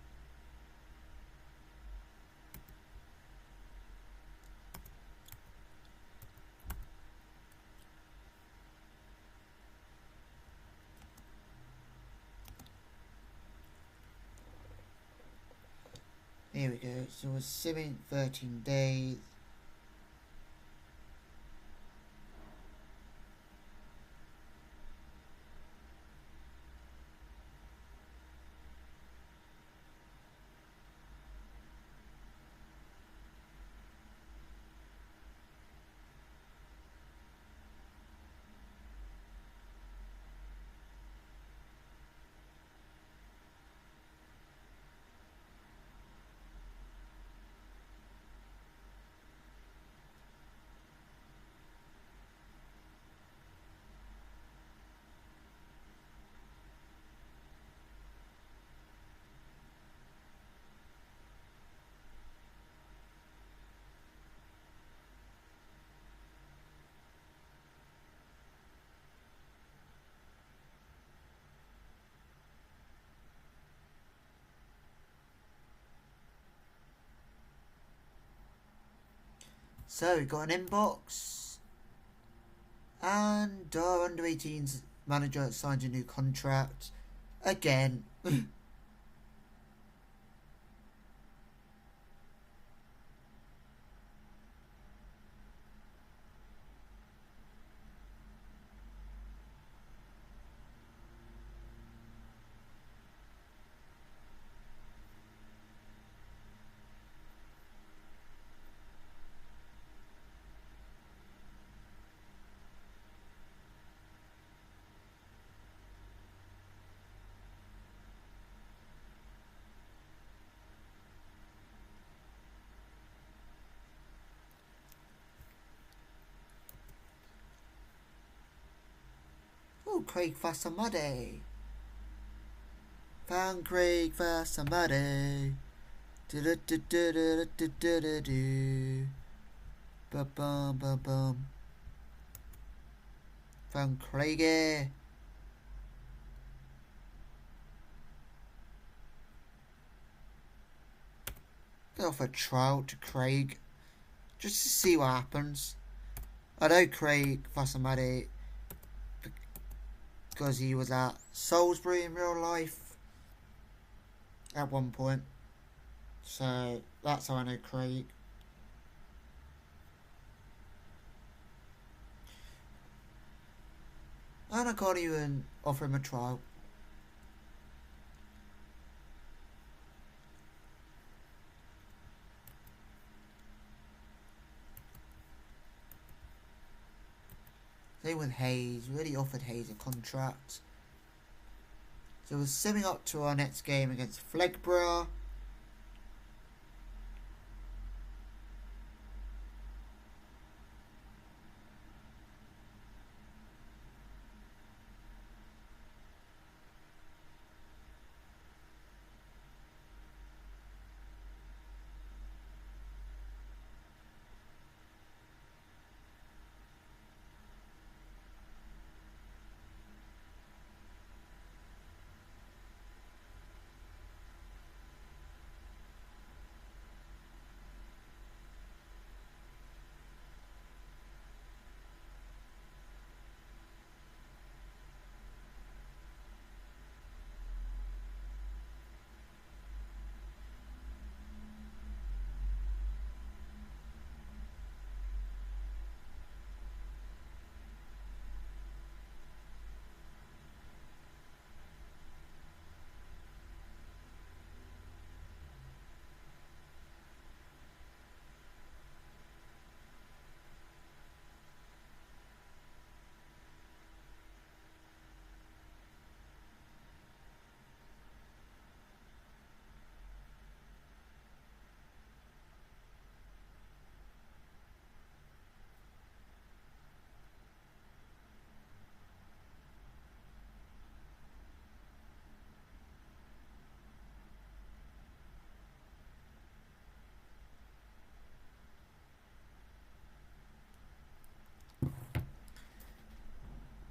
Here we go. So we're simming 13 days. So we got an inbox, and our under-18s manager signed a new contract again. Oh, Craig for somebody. Found Craig for somebody. Do-do-do-do-do-do-do-do. Ba-bum, ba-bum. Found Craigie. Go off a trial to Craig, just to see what happens. I know Craig for somebody because he was at Salisbury in real life at one point. So that's how I know Craig. And I can't even offer him a trial. Same with Hayes. Really offered Hayes a contract. So we're simming up to our next game against Flegborough.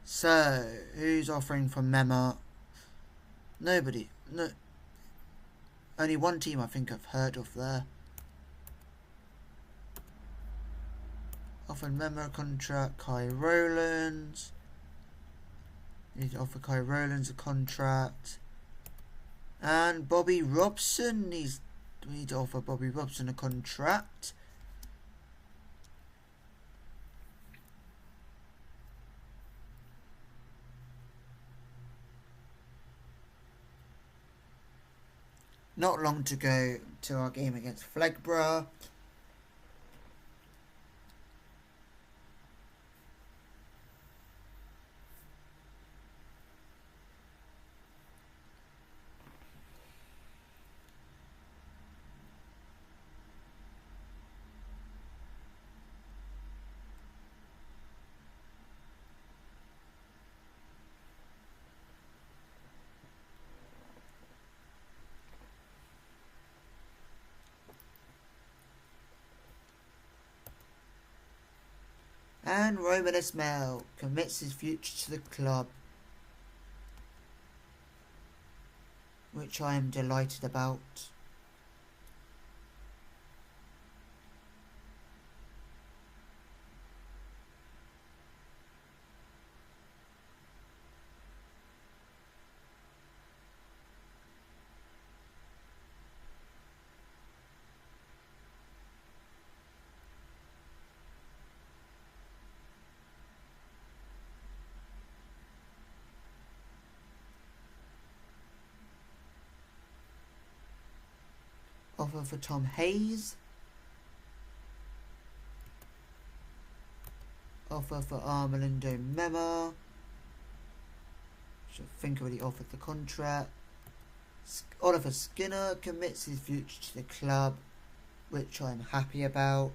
So, who's offering from Mema? Nobody. No. Only one team I think I've heard of there. Offered Mema a contract. Kai Rowlands. Need to offer Kai Rowlands a contract. And Bobby Robson. We need to offer Bobby Robson a contract. Not long to go to our game against Flegborough. And Roman Ismail commits his future to the club, which I am delighted about. Offer for Tom Hayes. Offer for Armando Mema. I think already offered the contract. Oliver Skinner commits his future to the club, which I'm happy about.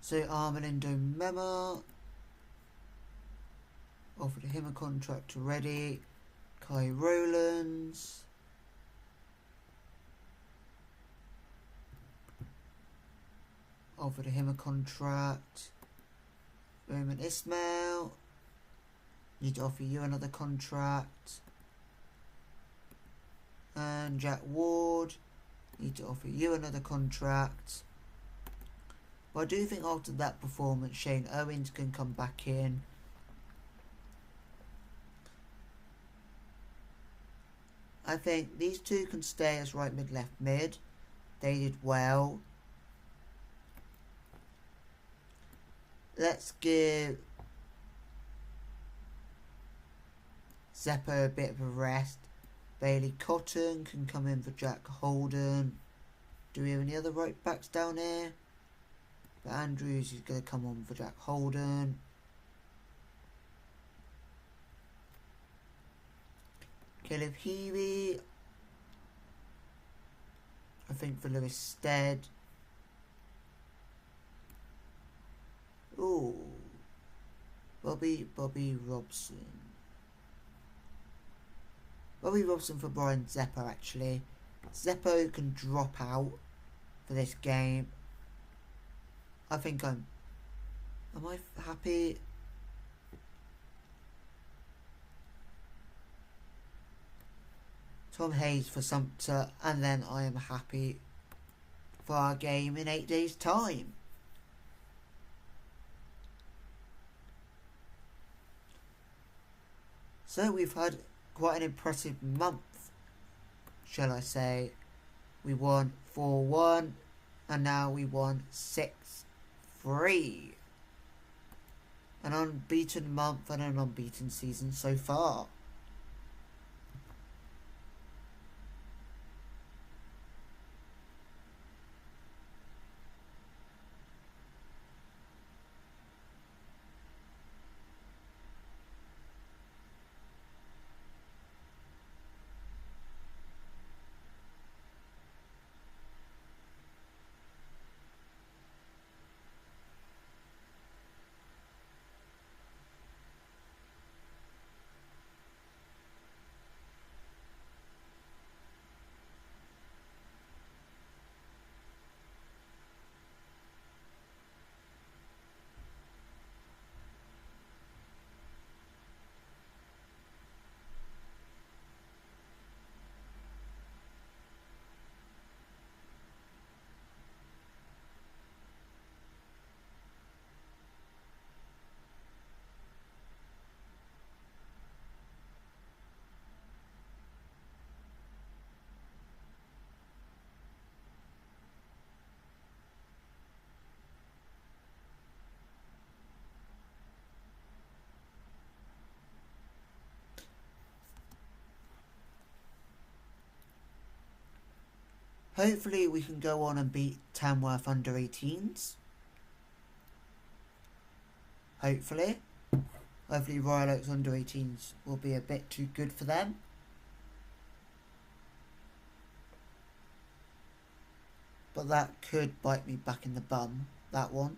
So Armando Mema, offered him a contract already. Kai Rowlands. Offered him a contract. Roman Ismail. Need to offer you another contract. And Jack Ward. Need to offer you another contract. But I do think after that performance, Shane Owens can come back in. I think these two can stay as right mid, left mid. They did well. Let's give Zeppo a bit of a rest. Bailey Cotton can come in for Jack Holden. Do we have any other right backs down here? But Andrews is going to come on for Jack Holden. Caleb Healy, I think for Lewis Stead. Ooh, Bobby Robson. Bobby Robson for Brian Zeppo, actually. Zeppo can drop out for this game. I think am I happy? Tom Hayes for Sumter, and then I am happy for our game in 8 days' time. So we've had quite an impressive month, shall I say. We won 4-1, and now we won 6-3. An unbeaten month and an unbeaten season so far. Hopefully we can go on and beat Tamworth under 18s. Hopefully Royal Oaks under 18s will be a bit too good for them. But that could bite me back in the bum, that one.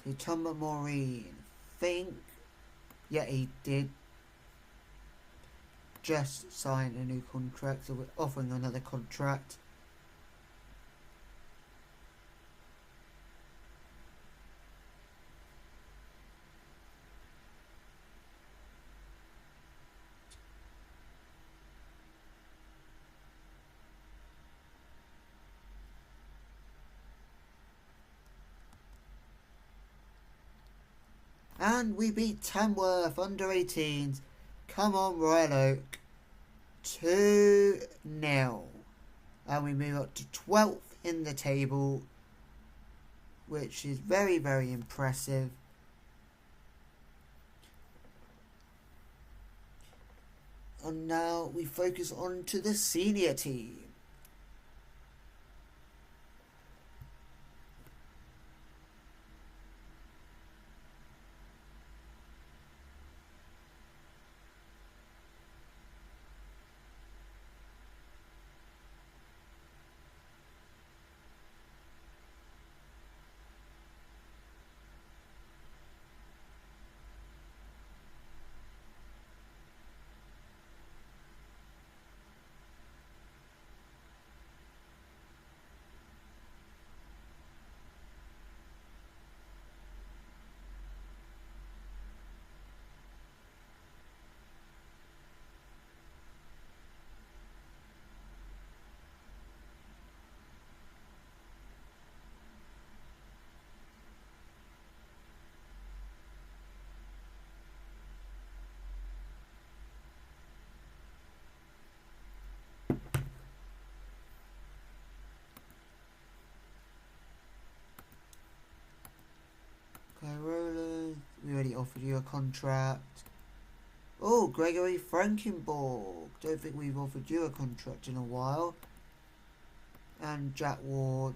So Tom Maureen, think, yeah, he did just sign a new contract, so we're offering another contract. And we beat Tamworth under 18s. Come on, Royal Oak. 2-0. And we move up to 12th in the table, which is very, very impressive. And now we focus on to the senior team. Okay, Roland, we already offered you a contract. Oh, Gregory Frankenborg. Don't think we've offered you a contract in a while. And Jack Ward.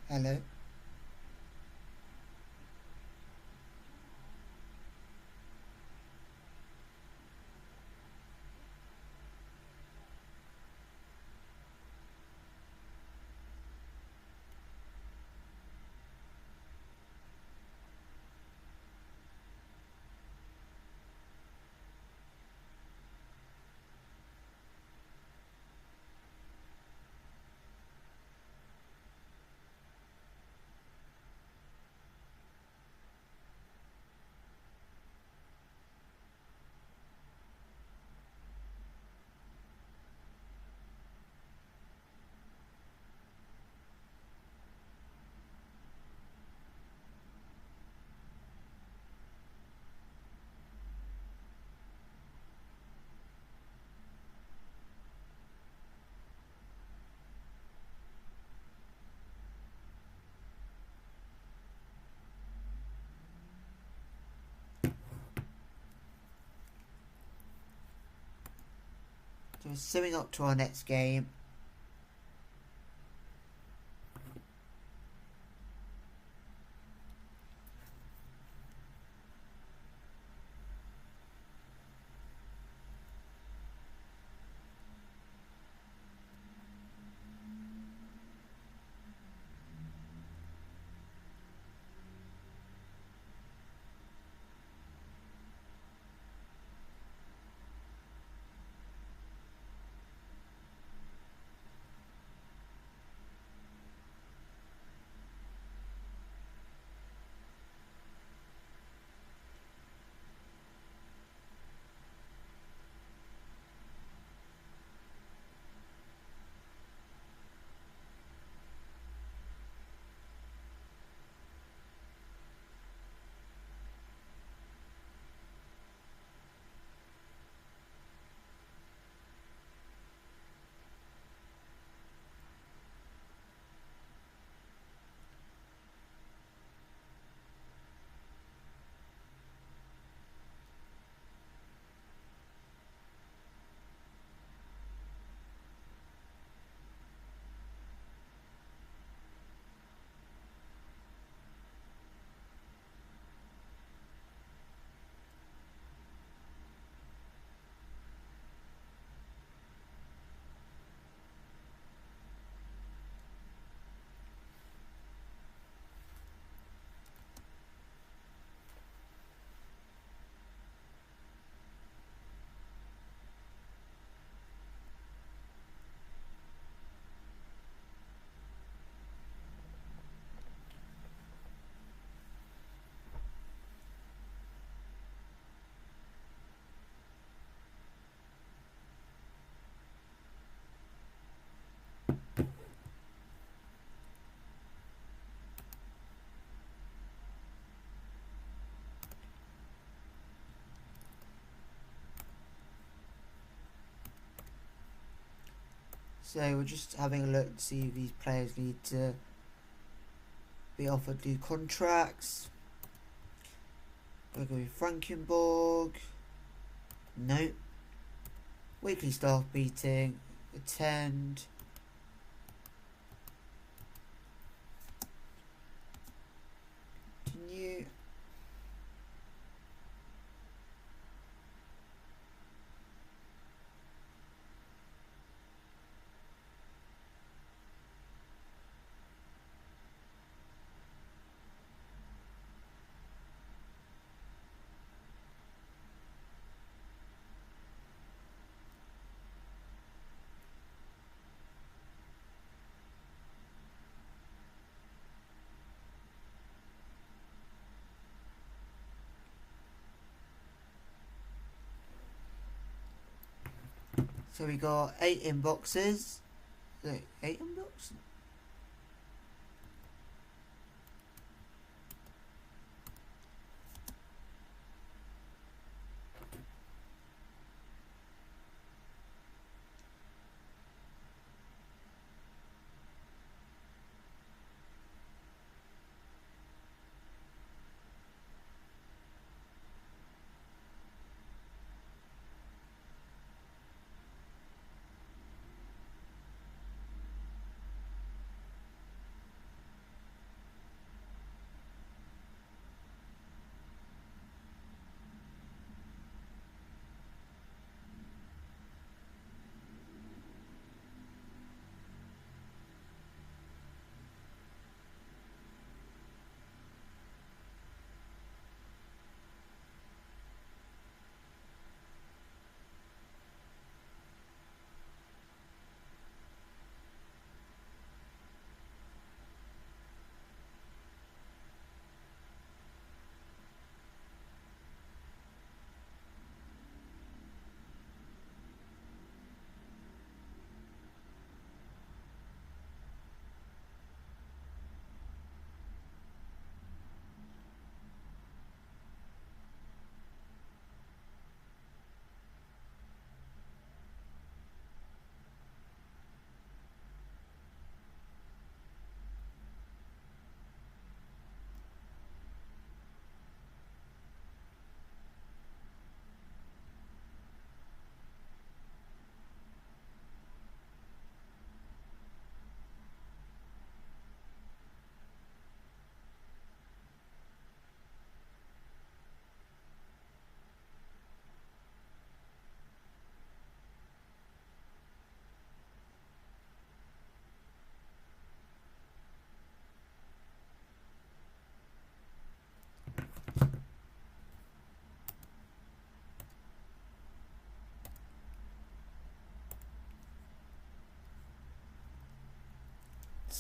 Hello. So we're summing up to our next game. So we're just having a look to see if these players need to be offered new contracts. We're going with Frankenborg. No. Weekly staff meeting. Attend. Continue. So we got 8 inboxes. 8 inboxes?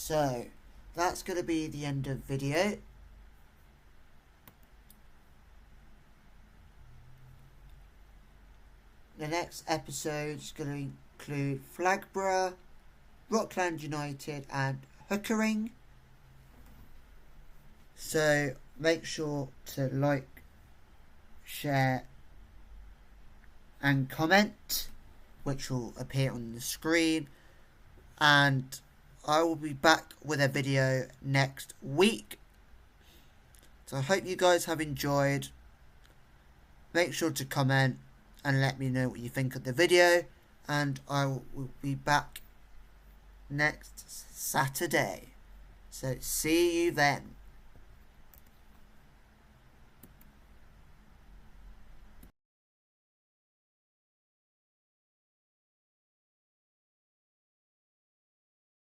So that's going to be the end of video. The next episode is going to include Flagborough, Rockland United and Hookering. So make sure to like, share and comment, which will appear on the screen, and I will be back with a video next week. So I hope you guys have enjoyed. Make sure to comment and let me know what you think of the video, and I will be back next Saturday. So see you then.